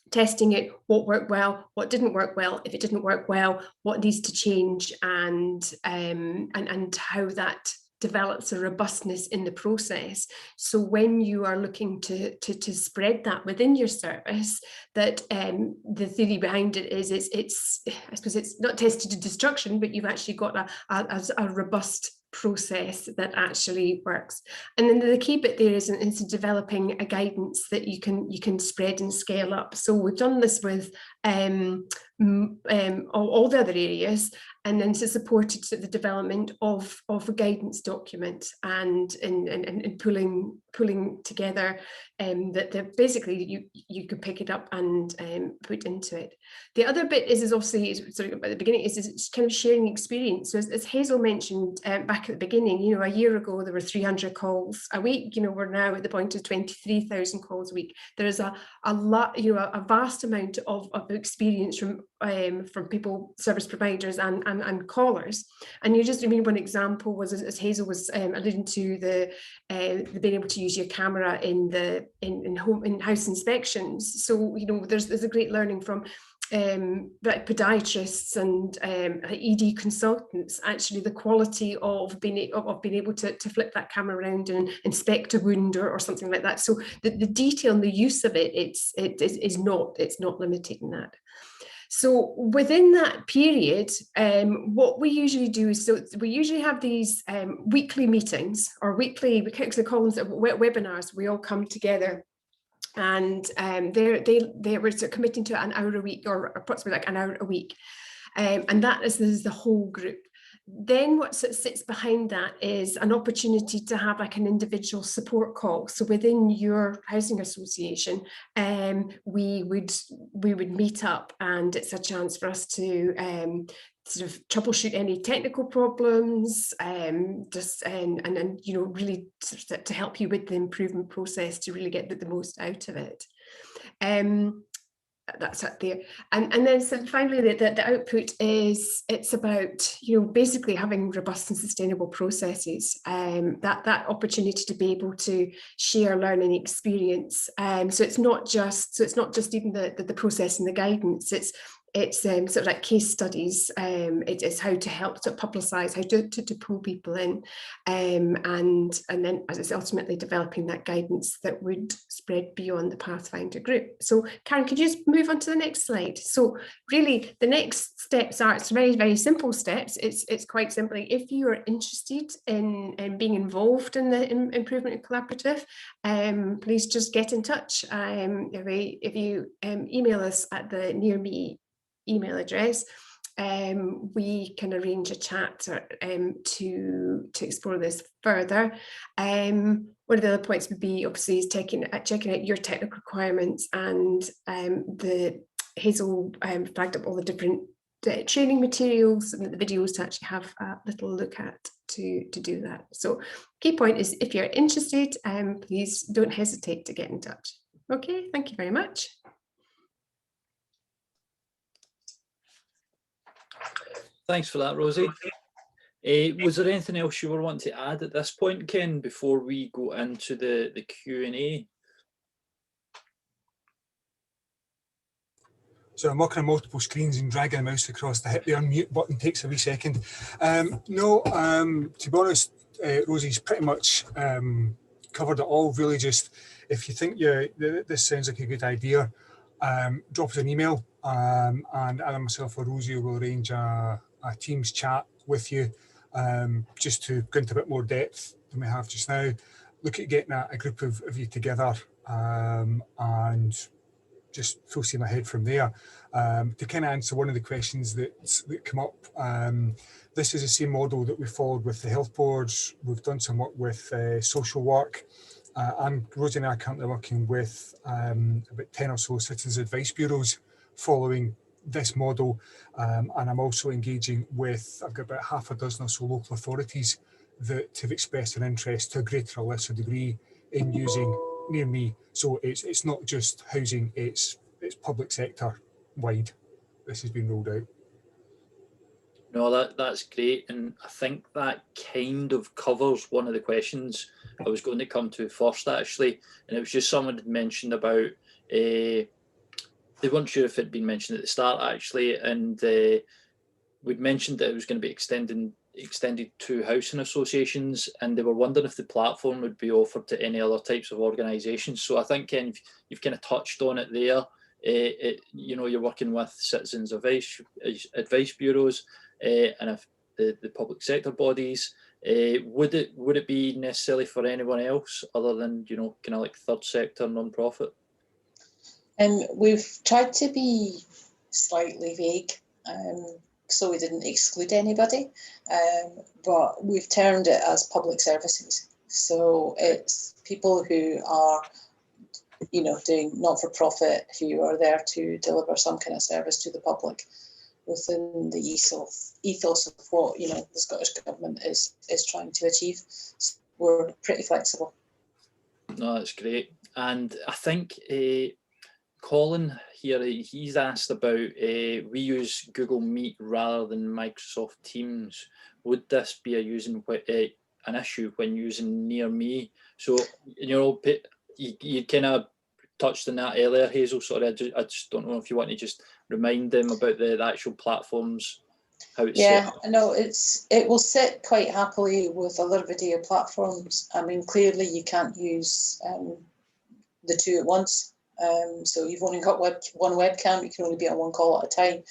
S4: testing it, what worked well, what didn't work well, if it didn't work well, what needs to change, and how that develops a robustness in the process. So when you are looking to spread that within your service, that the theory behind it is it's I suppose it's not tested to destruction, but you've actually got a robust process that actually works. And then the key bit there is developing a guidance that you can spread and scale up. So we've done this with all the other areas, and then to support the development of a guidance document and pulling together that basically you could pick it up and put into it. The other bit is obviously, sorry, at the beginning, is kind of sharing experience. So as Hazel mentioned back at the beginning, you know, a year ago there were 300 calls a week. You know, we're now at the point of 23,000 calls a week. There is a lot, you know, a vast amount of experience from people, service providers and callers. And you just, I mean, one example was, as Hazel was alluding to, the being able to use your camera in house inspections. So, you know, there's a great learning from podiatrists and ED consultants. Actually, the quality of being able to flip that camera around and inspect a wound or something like that. So the detail and the use of it, it's not limiting that. So within that period, what we usually do is, so we usually have these weekly meetings or weekly, we call them webinars. We all come together, and they were sort of committing to an hour a week, or approximately like an hour a week, and this is the whole group. Then what sort of sits behind that is an opportunity to have like an individual support call. So within your housing association, we would meet up, and it's a chance for us to sort of troubleshoot any technical problems, and you know, really to help you with the improvement process to really get the most out of it. That's it there. And then so finally the output is, it's about, you know, basically having robust and sustainable processes, that opportunity to be able to share learning experience. So it's not just even the process and the guidance, it's sort of like case studies. It's how to help to publicise, how to pull people in, and then as it's ultimately developing that guidance that would spread beyond the Pathfinder group. So Karen, could you just move on to the next slide? So really the next steps are, it's very, very simple steps. It's quite simply, if you are interested in being involved in the Improvement Collaborative, please just get in touch. If you email us at the Near Me email address, we can arrange a chat to explore this further. One of the other points would be obviously is checking out your technical requirements, and the Hazel flagged up all the different training materials and the videos to actually have a little look at to do that. So key point is, if you're interested, please don't hesitate to get in touch. Okay, thank you very much.
S1: Thanks for that, Rosie. Was there anything else you were wanting to add at this point, Ken, before we go into the Q&A?
S3: So I'm working on multiple screens and dragging a mouse across. The hit the unmute button takes a wee second. No, to be honest, Rosie's pretty much covered it all. Really, just if you think this sounds like a good idea, drop us an email, and either myself or Rosie will arrange a Teams chat with you, just to go into a bit more depth than we have just now. Look at getting a group of you together, and just full steam ahead from there. To kind of answer one of the questions that come up, this is the same model that we followed with the health boards. We've done some work with social work, and Rosie and I are currently working with about 10 or so citizens advice bureaus following this model, and I'm also engaging with, I've got about half a dozen or so local authorities that have expressed an interest to a greater or lesser degree in using Near Me. So it's not just housing, it's public sector wide. This has been rolled out.
S1: No, that's great, and I think that kind of covers one of the questions I was going to come to first, actually, and it was just someone had mentioned about they weren't sure if it had been mentioned at the start, actually, and we'd mentioned that it was going to be extended to housing associations, and they were wondering if the platform would be offered to any other types of organisations. So I think, Ken, you've kind of touched on it there. You know, you're working with citizens advice bureaus, and if the public sector bodies. Would it be necessarily for anyone else other than, you know, kind of like third sector non-profit?
S2: We've tried to be slightly vague, so we didn't exclude anybody, but we've termed it as public services. So it's people who are, you know, doing not-for-profit, who are there to deliver some kind of service to the public within the ethos of what, you know, the Scottish Government is trying to achieve. So we're pretty flexible.
S1: No, that's great. And I think Colin here, he's asked about, we use Google Meet rather than Microsoft Teams. Would this be an issue when using Near Me? So, you know, you kind of touched on that earlier, Hazel. Sorry, I just don't know if you want to just remind them about the actual platforms, how it's set up.
S2: No, it will sit quite happily with other video platforms. I mean, clearly you can't use the two at once. So you've only got one webcam, you can only be on one call at a time.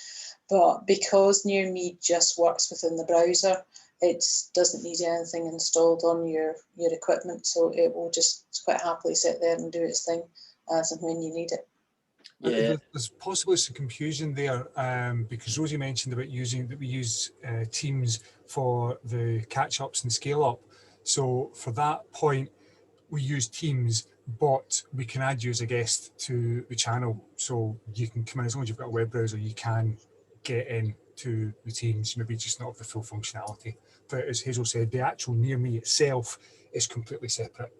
S2: But because Near Me just works within the browser, it doesn't need anything installed on your equipment. So it will just quite happily sit there and do its thing as and when you need it.
S1: Yeah,
S3: There's possibly some confusion there because Rosie mentioned about we use Teams for the catch-ups and scale-up. So for that point, we use Teams, but we can add you as a guest to the channel. So you can come in, as long as you've got a web browser, you can get into the Teams, maybe just not have the full functionality. But as Hazel said, the actual Near Me itself is completely separate.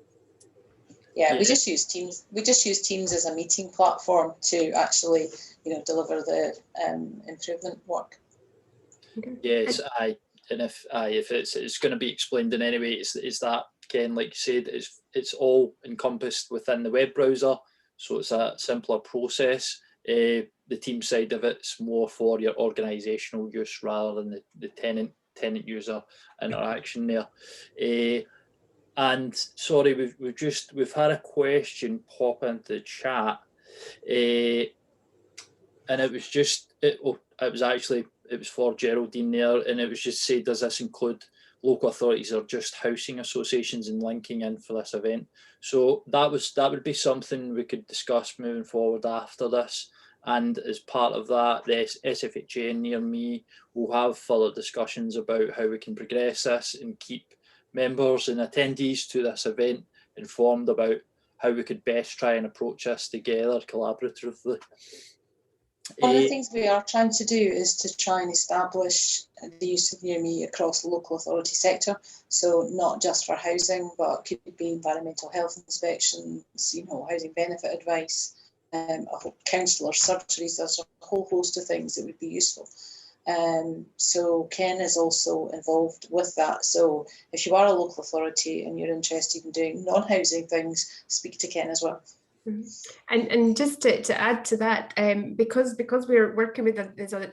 S2: Yeah, we just use Teams. We just use Teams as a meeting platform to actually, you know, deliver the improvement work.
S1: Yes, and if it's going to be explained in any way, it's that, Ken, like you said, it's all encompassed within the web browser, so it's a simpler process. The team side of it's more for your organisational use rather than the tenant user interaction there. And sorry, we've had a question pop into the chat, and it was for Geraldine there, and it was just said, does this include local authorities or just housing associations and linking in for this event? So that would be something we could discuss moving forward after this. And as part of that, the SFHA and Near Me will have further discussions about how we can progress this and keep members and attendees to this event informed about how we could best try and approach this together collaboratively.
S2: One of the things we are trying to do is to try and establish the use of Near Me across the local authority sector. So not just for housing, but could be environmental health inspections, you know, housing benefit advice, counsellor surgeries. There's a whole host of things that would be useful. So Ken is also involved with that. So if you are a local authority and you're interested in doing non-housing things, speak to Ken as well.
S4: And just to add to that, because we're working with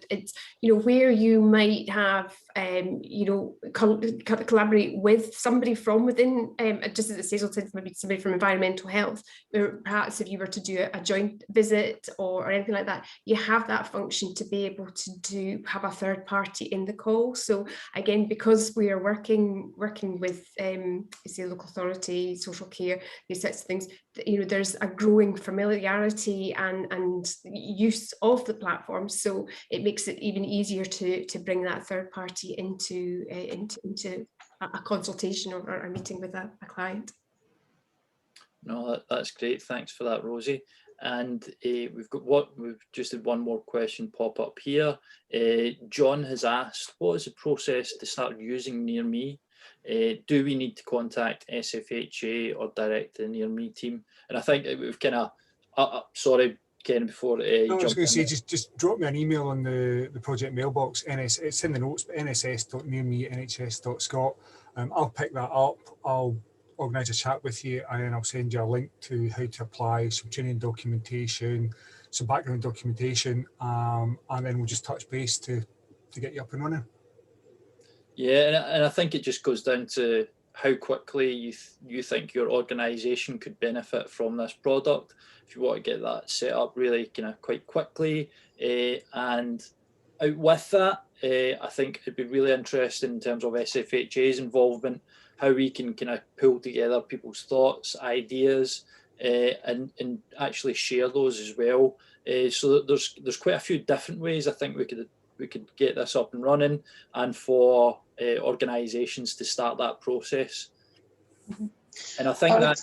S4: it's, you know, where you might have you know, collaborate with somebody from within, just as Hazel said, maybe somebody from environmental health, or perhaps if you were to do a joint visit or anything like that, you have that function to be able to have a third party in the call. So again, because we are working with say local authority, social care, these sorts of things, you know, there's a growing familiarity and use of the platform, so it makes it even easier to bring that third party into a consultation or a meeting with a client.
S1: No, that's great. Thanks for that, Rosie. And we've just had one more question pop up here. John has asked, what is the process to start using Near Me? Do we need to contact SFHA or direct the Near Me team? And I think we've kind of, sorry, Ken, before
S3: I was going to say, just drop me an email on the project mailbox. It's in the notes, but nss.nearme@nhs.scot. I'll pick that up. I'll organise a chat with you, and then I'll send you a link to how to apply, some training documentation, some background documentation, and then we'll just touch base to get you up and running.
S1: Yeah, and I think it just goes down to how quickly you think your organisation could benefit from this product. If you want to get that set up really kind of quite quickly, and out with that, I think it'd be really interesting in terms of SFHA's involvement, how we can kind of pull together people's thoughts, ideas, and actually share those as well. So that there's quite a few different ways I think we could get this up and running, and for organisations to start that process.
S2: Mm-hmm.
S1: And I think that,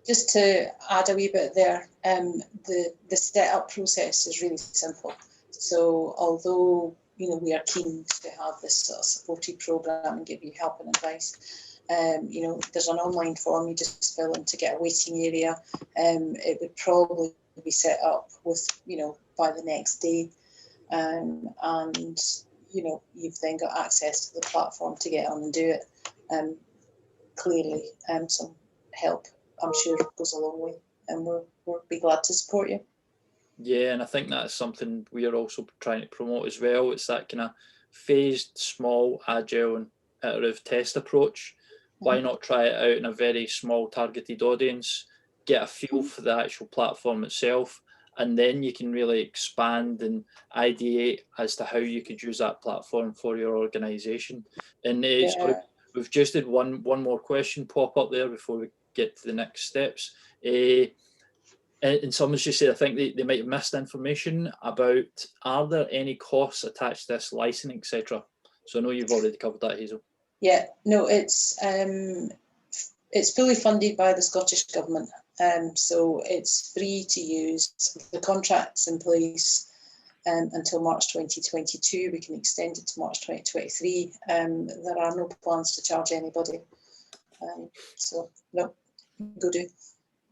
S2: just to add a wee bit there, the setup process is really simple. So although we are keen to have this sort of supported programme and give you help and advice, there's an online form you just fill in to get a waiting area. It would probably be set up with by the next day, and you've then got access to the platform to get on and do it. Clearly, some help, I'm sure, goes a long way, and we'll be glad to support you.
S1: Yeah, and I think that's something we are also trying to promote as well. It's that kind of phased, small, agile and iterative test approach. Why not try it out in a very small targeted audience, get a feel for the actual platform itself, and then you can really expand and ideate as to how you could use that platform for your organisation. And we've just had one more question pop up there before we get to the next steps. And someone's just said, I think they might have missed information about, are there any costs attached to this licensing, etc.? So I know you've already covered that, Hazel.
S2: Yeah, no, it's fully funded by the Scottish Government. So it's free to use. The contract's in place until March 2022. We can extend it to March 2023. There are no plans to charge anybody. So no, go do.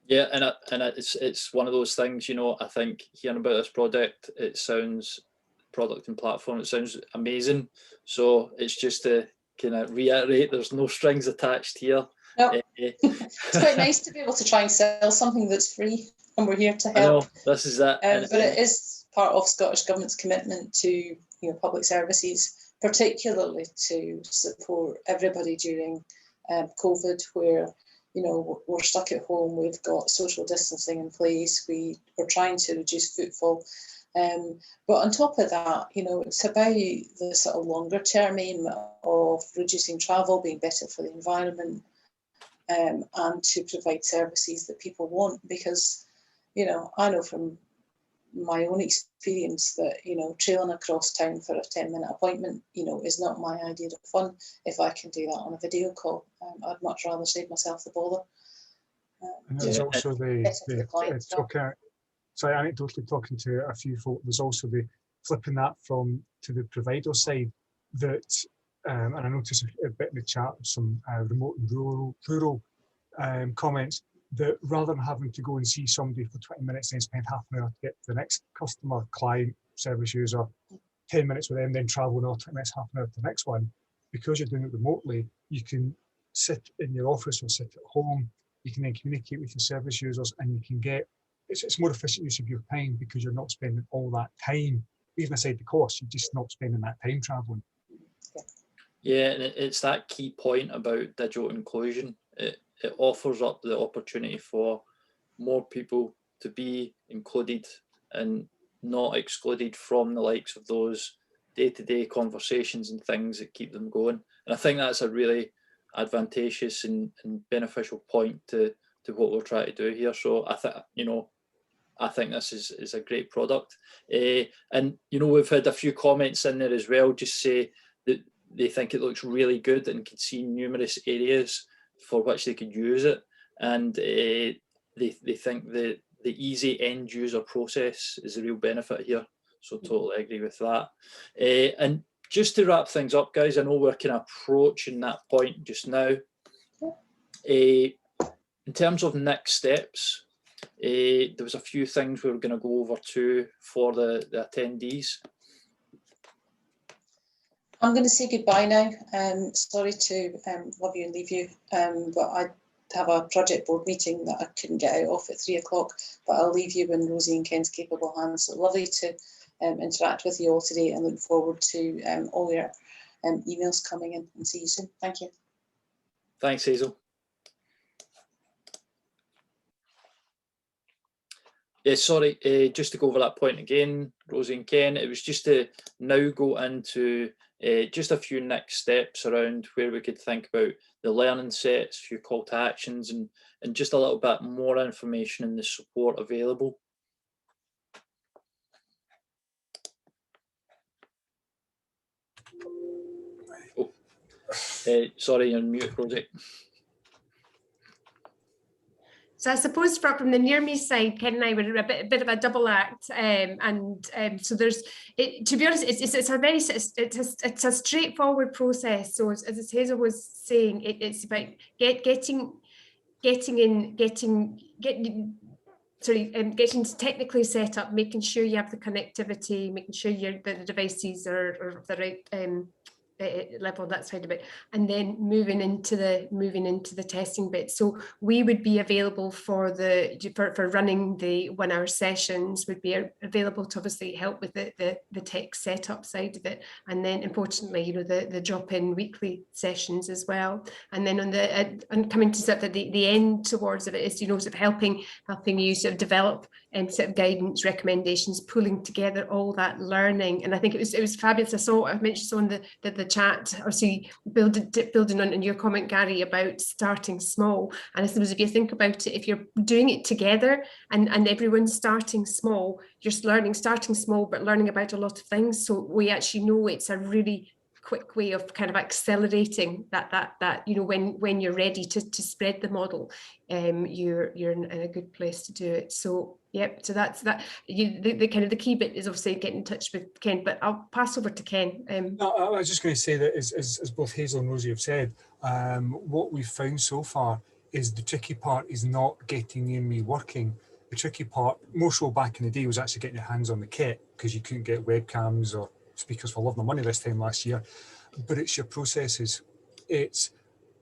S1: Yeah, and it's one of those things, I think hearing about this product and platform, it sounds amazing. So it's just to kind of reiterate, there's no strings attached here.
S2: No. It's quite nice to be able to try and sell something that's free, and we're here to help.
S1: I know, this is it.
S2: But it is part of Scottish Government's commitment to public services, particularly to support everybody during COVID, where we're stuck at home, we've got social distancing in place, we're trying to reduce footfall. But on top of that, it's about the sort of longer term aim of reducing travel, being better for the environment, and to provide services that people want. Because, I know from my own experience that, trailing across town for a 10-minute appointment, is not my idea of fun. If I can do that on a video call, I'd much rather save myself the bother.
S3: And there's also anecdotally talking to a few folk, there's also the flipping that to the provider side, that, and I noticed a bit in the chat, some remote and rural comments, that rather than having to go and see somebody for 20 minutes and spend half an hour to get to the next customer, client, service user, 10 minutes with them, then travel another 20 minutes, half an hour to the next one, because you're doing it remotely, you can sit in your office or sit at home, you can then communicate with your service users, and you can get, it's more efficient use of your time, because you're not spending all that time, even aside the cost, you're just not spending that time traveling.
S1: Yeah, and it's that key point about digital inclusion. It offers up the opportunity for more people to be included and not excluded from the likes of those day-to-day conversations and things that keep them going. And I think that's a really advantageous and beneficial point to what we're trying to do here. So I think this is a great product. And we've had a few comments in there as well, just say that they think it looks really good and can see numerous areas for which they could use it, and they think the easy end user process is a real benefit here. So totally agree with that. And just to wrap things up, guys, I know we're kind of approaching that point just now. In terms of next steps, there was a few things we were going to go over to for the attendees.
S2: I'm going to say goodbye now. Sorry to love you and leave you, but I have a project board meeting that I couldn't get out of at 3 o'clock, but I'll leave you in Rosie and Ken's capable hands. So lovely to interact with you all today, and look forward to all your emails coming in, and see you soon. Thank you.
S1: Thanks, Hazel. Yeah, sorry, just to go over that point again, Rosie and Ken, it was just to now go into just a few next steps around where we could think about the learning sets, a few call to actions, and just a little bit more information in the support available. Oh, sorry, you're on mute, Rosie.
S4: So I suppose from the Near Me side, Ken and I were a bit of a double act, so there's, to be honest, it's a straightforward process. So as Hazel was saying, it's about getting technically set up, making sure you have the connectivity, making sure the devices are the right level, that side of it, and then moving into the testing bit. So we would be available for running the 1 hour sessions, would be available to obviously help with the tech setup side of it, and then importantly, the drop-in weekly sessions as well. And then on coming to sort of the end towards it is sort of helping you sort of develop sort of guidance, recommendations, pulling together all that learning. And I think it was fabulous. I mentioned so in the chat, or see, building on your comment, Gary, about starting small. And I suppose if you think about it, if you're doing it together and everyone's starting small, you're starting small, but learning about a lot of things. So we actually know it's a really quick way of kind of accelerating that when you're ready to spread the model, you're in a good place to do it. So yep, so that's that. The kind of the key bit is obviously getting in touch with Ken, but I'll pass over to Ken.
S3: No, I was just going to say that as both Hazel and Rosie have said, what we've found so far is the tricky part is not getting Near Me working. The tricky part, more so back in the day, was actually getting your hands on the kit, because you couldn't get webcams or speakers for love nor money this time last year. But it's your processes. It's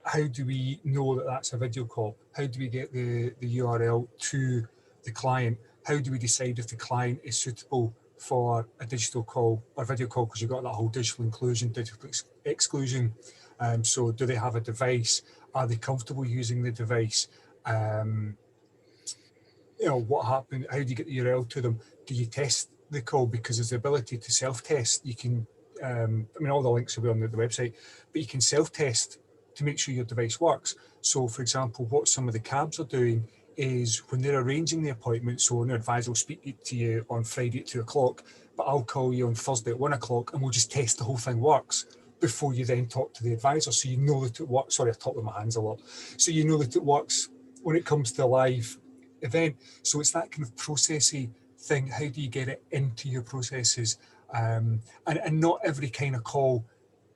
S3: how do we know that that's a video call? How do we get the URL to the client? How do we decide if the client is suitable for a digital call or video call? Because you've got that whole digital inclusion, digital exclusion. So do they have a device? Are they comfortable using the device? What happened? How do you get the URL to them? Do you test the call? Because there's the ability to self-test. You can, all the links will be on the website, but you can self-test to make sure your device works. So for example, what some of the cabs are doing is when they're arranging the appointment, so an advisor will speak to you on Friday at 2 o'clock, but I'll call you on Thursday at 1 o'clock and we'll just test the whole thing works before you then talk to the advisor. So you know that it works. Sorry, I talk with my hands a lot. So you know that it works when it comes to a live event. So it's that kind of processy thing. How do you get it into your processes? And not every kind of call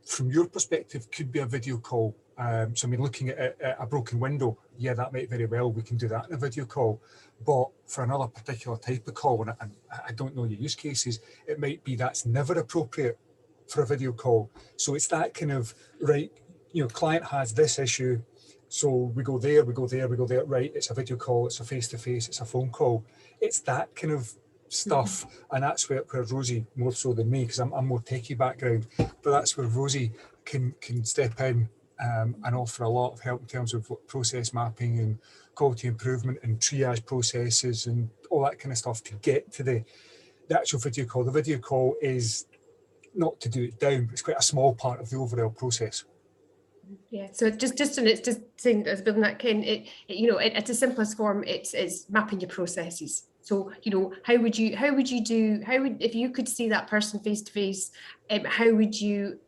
S3: from your perspective could be a video call. So I mean, looking at a broken window, yeah, that might very well, we can do that in a video call. But for another particular type of call, and I don't know your use cases, it might be that's never appropriate for a video call. So it's that kind of, right, client has this issue, so we go there, right, it's a video call, it's a face-to-face, it's a phone call. It's that kind of stuff. And that's where Rosie, more so than me, because I'm more techie background, but that's where Rosie can step in and offer a lot of help in terms of process mapping and quality improvement and triage processes and all that kind of stuff to get to the actual video call. The video call is not to do it down, but it's quite a small part of the overall process.
S4: Yeah, so just saying, as building that, Ken, at its simplest form, it's mapping your processes. So how would if you could see that person face to face, how would you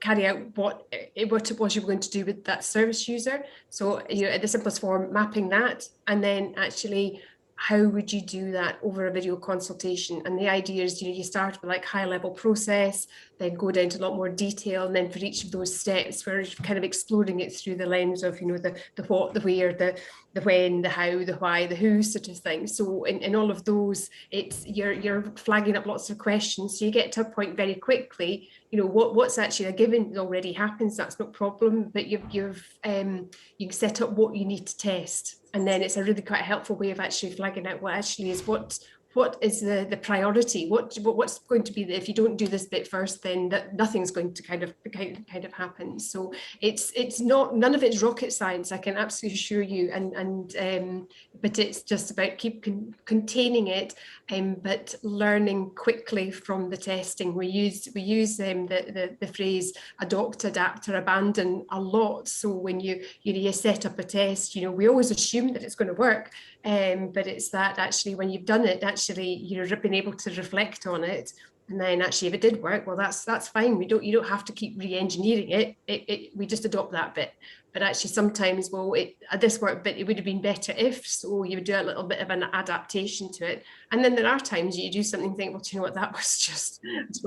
S4: carry out what it was you were going to do with that service user? So at the simplest form, mapping that, and then actually, how would you do that over a video consultation? And the idea is, you start with like high level process, then go down to a lot more detail. And then for each of those steps, we're kind of exploring it through the lens of, the what, the where, the when, the how, the why, the who sort of thing. So in all of those, it's you're flagging up lots of questions. So you get to a point very quickly, what's actually a given already happens, that's no problem, but you've set up what you need to test. And then it's a really quite helpful way of actually flagging out what actually is what what is the priority? What's going to be if you don't do this bit first, then nothing's going to kind of happen. So it's not, none of it's rocket science, I can absolutely assure you, but it's just about containing it, but learning quickly from the testing. We use the phrase adopt, adapt, or abandon a lot. So when you set up a test, we always assume that it's going to work, but it's that actually when you've done it, actually you've been able to reflect on it, and then actually if it did work, well, that's fine. You don't have to keep re-engineering it. We just adopt that bit. But actually sometimes, well, this worked, but it would have been better if, so you would do a little bit of an adaptation to it. And then there are times you do something and think, well, do you know what, that was just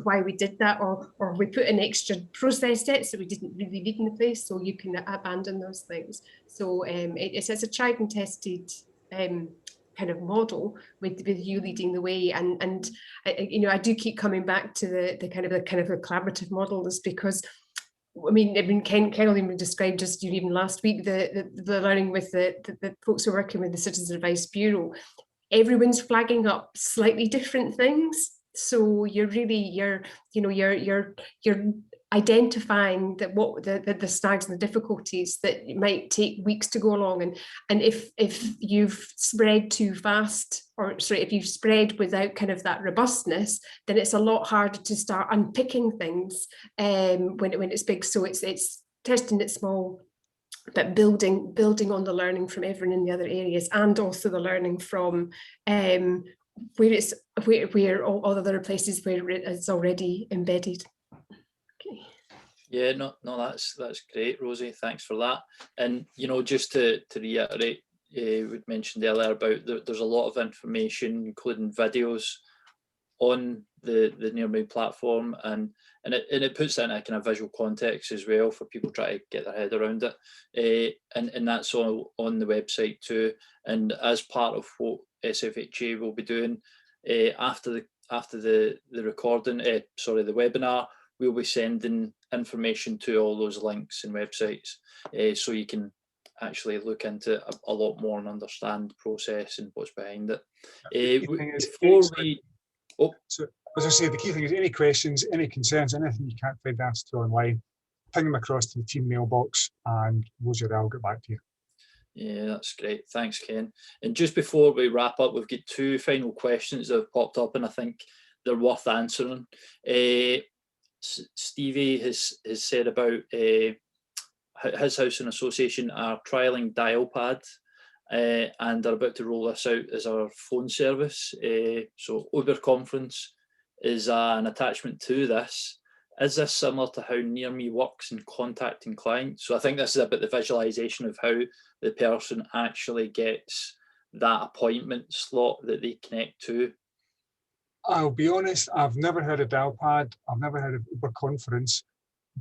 S4: why we did that, or we put an extra process step so we didn't really need in the place, so you can abandon those things. So it's a tried and tested kind of model with you leading the way, and I do keep coming back to the kind of a collaborative model, is because I mean, Carol even described just even last week the learning with the folks who are working with the Citizens Advice Bureau. Everyone's flagging up slightly different things, so you're identifying that what the snags and the difficulties that it might take weeks to go along, and if you've spread too fast, or sorry, if you've spread without kind of that robustness, then it's a lot harder to start unpicking things when it's big. So it's testing it small, but building on the learning from everyone in the other areas, and also the learning from where all other places where it's already embedded.
S1: Yeah, no, that's great, Rosie. Thanks for that. And just to reiterate, we mentioned earlier about there's a lot of information, including videos, on the Nearme platform, and it puts that in a kind of visual context as well for people trying to get their head around it. And that's all on the website too. And as part of what SFHA will be doing after the recording, the webinar, we'll be sending information to all those links and websites, so you can actually look into a lot more and understand the process and what's behind it.
S3: So as I say, the key thing is any questions, any concerns, anything you can't find the answer to online, ping them across to the team mailbox, and Rosie or I'll get back to you.
S1: Yeah, that's great. Thanks, Ken. And just before we wrap up, we've got two final questions that have popped up, and I think they're worth answering. Stevie has said about his housing association are trialling Dialpad, and are about to roll this out as our phone service. So Uber Conference is an attachment to this. Is this similar to how Nearme works in contacting clients? So I think this is about the visualization of how the person actually gets that appointment slot that they connect to.
S3: I'll be honest, I've never heard of Dialpad, I've never heard of Uber Conference,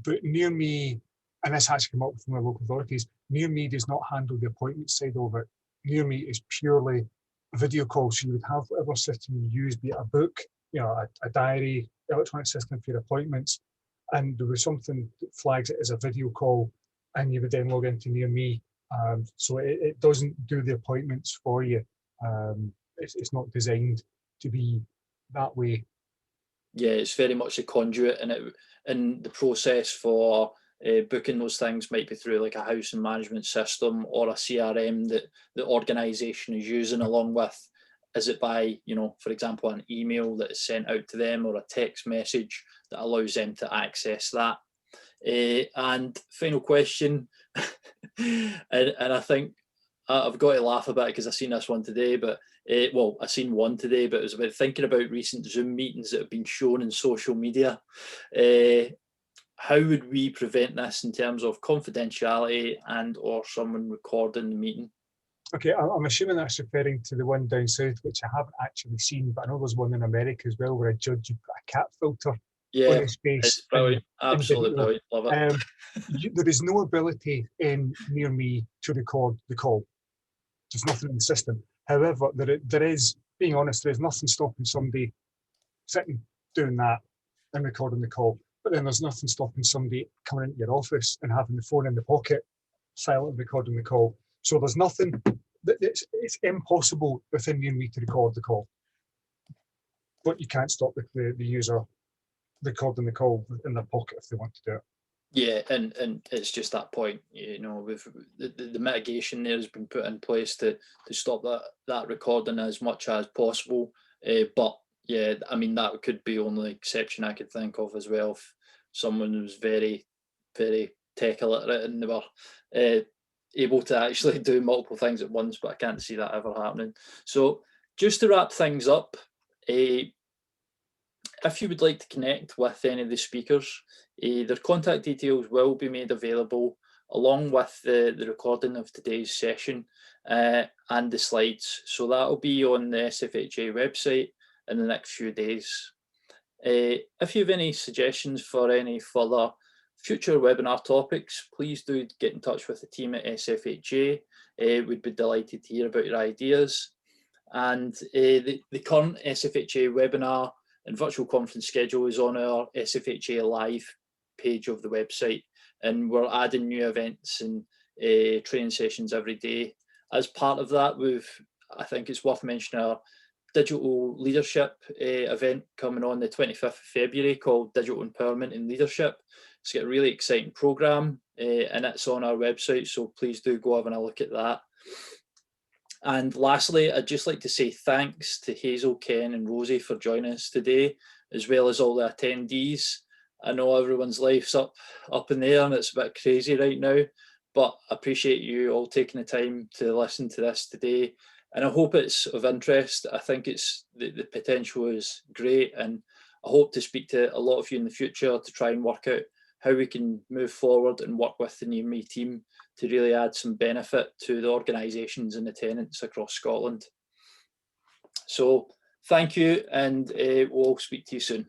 S3: but Nearme, and this has come up from the local authorities, Nearme does not handle the appointment side of it. Nearme is purely a video call, so you would have whatever system you use, be it a book, a diary, electronic system for your appointments, and there was something that flags it as a video call, and you would then log into Nearme. So it doesn't do the appointments for you. It's not designed to be that way.
S1: Yeah, it's very much a conduit, and the process for booking those things might be through like a housing management system or a CRM that the organisation is using, along with, is it by, for example, an email that is sent out to them, or a text message that allows them to access that. And final question, and I think I've got to laugh about it because I've seen this one today, but I've seen one today, but it was about thinking about recent Zoom meetings that have been shown in social media. How would we prevent this in terms of confidentiality and or someone recording the meeting?
S3: Okay, I'm assuming that's referring to the one down south, which I haven't actually seen, but I know there's one in America as well where a judge put a cat filter on his face.
S1: It's brilliant, absolutely brilliant, love it.
S3: There is no ability in Nearme to record the call. There's nothing in the system. However, there is, being honest, there is nothing stopping somebody sitting doing that and recording the call. But then there's nothing stopping somebody coming into your office and having the phone in the pocket, silently recording the call. So there's nothing, it's impossible within Nearme to record the call. but you can't stop the user recording the call in their pocket if they want to do it.
S1: Yeah, and it's just that point, you know, with the mitigation there has been put in place to stop that recording as much as possible. But yeah, I mean, that could be only exception I could think of as well. If someone was very, very tech illiterate and they were able to actually do multiple things at once, but I can't see that ever happening. So just to wrap things up, if you would like to connect with any of the speakers, their contact details will be made available along with the recording of today's session and the slides. So that will be on the SFHA website in the next few days. If you have any suggestions for any further future webinar topics, please do get in touch with the team at SFHA. We'd be delighted to hear about your ideas. And the current SFHA webinar and virtual conference schedule is on our SFHA Live page of the website, and we're adding new events and training sessions every day. As part of that, I think it's worth mentioning our digital leadership event coming on the 25th of February called Digital Empowerment and Leadership. It's got a really exciting programme and it's on our website, so please do go having a look at that. And lastly, I'd just like to say thanks to Hazel, Ken and Rosie for joining us today, as well as all the attendees. I know everyone's life's up in the air and it's a bit crazy right now, but I appreciate you all taking the time to listen to this today. And I hope it's of interest. I think the potential is great, and I hope to speak to a lot of you in the future to try and work out how we can move forward and work with the Near Me team to really add some benefit to the organisations and the tenants across Scotland. So thank you, and we'll speak to you soon.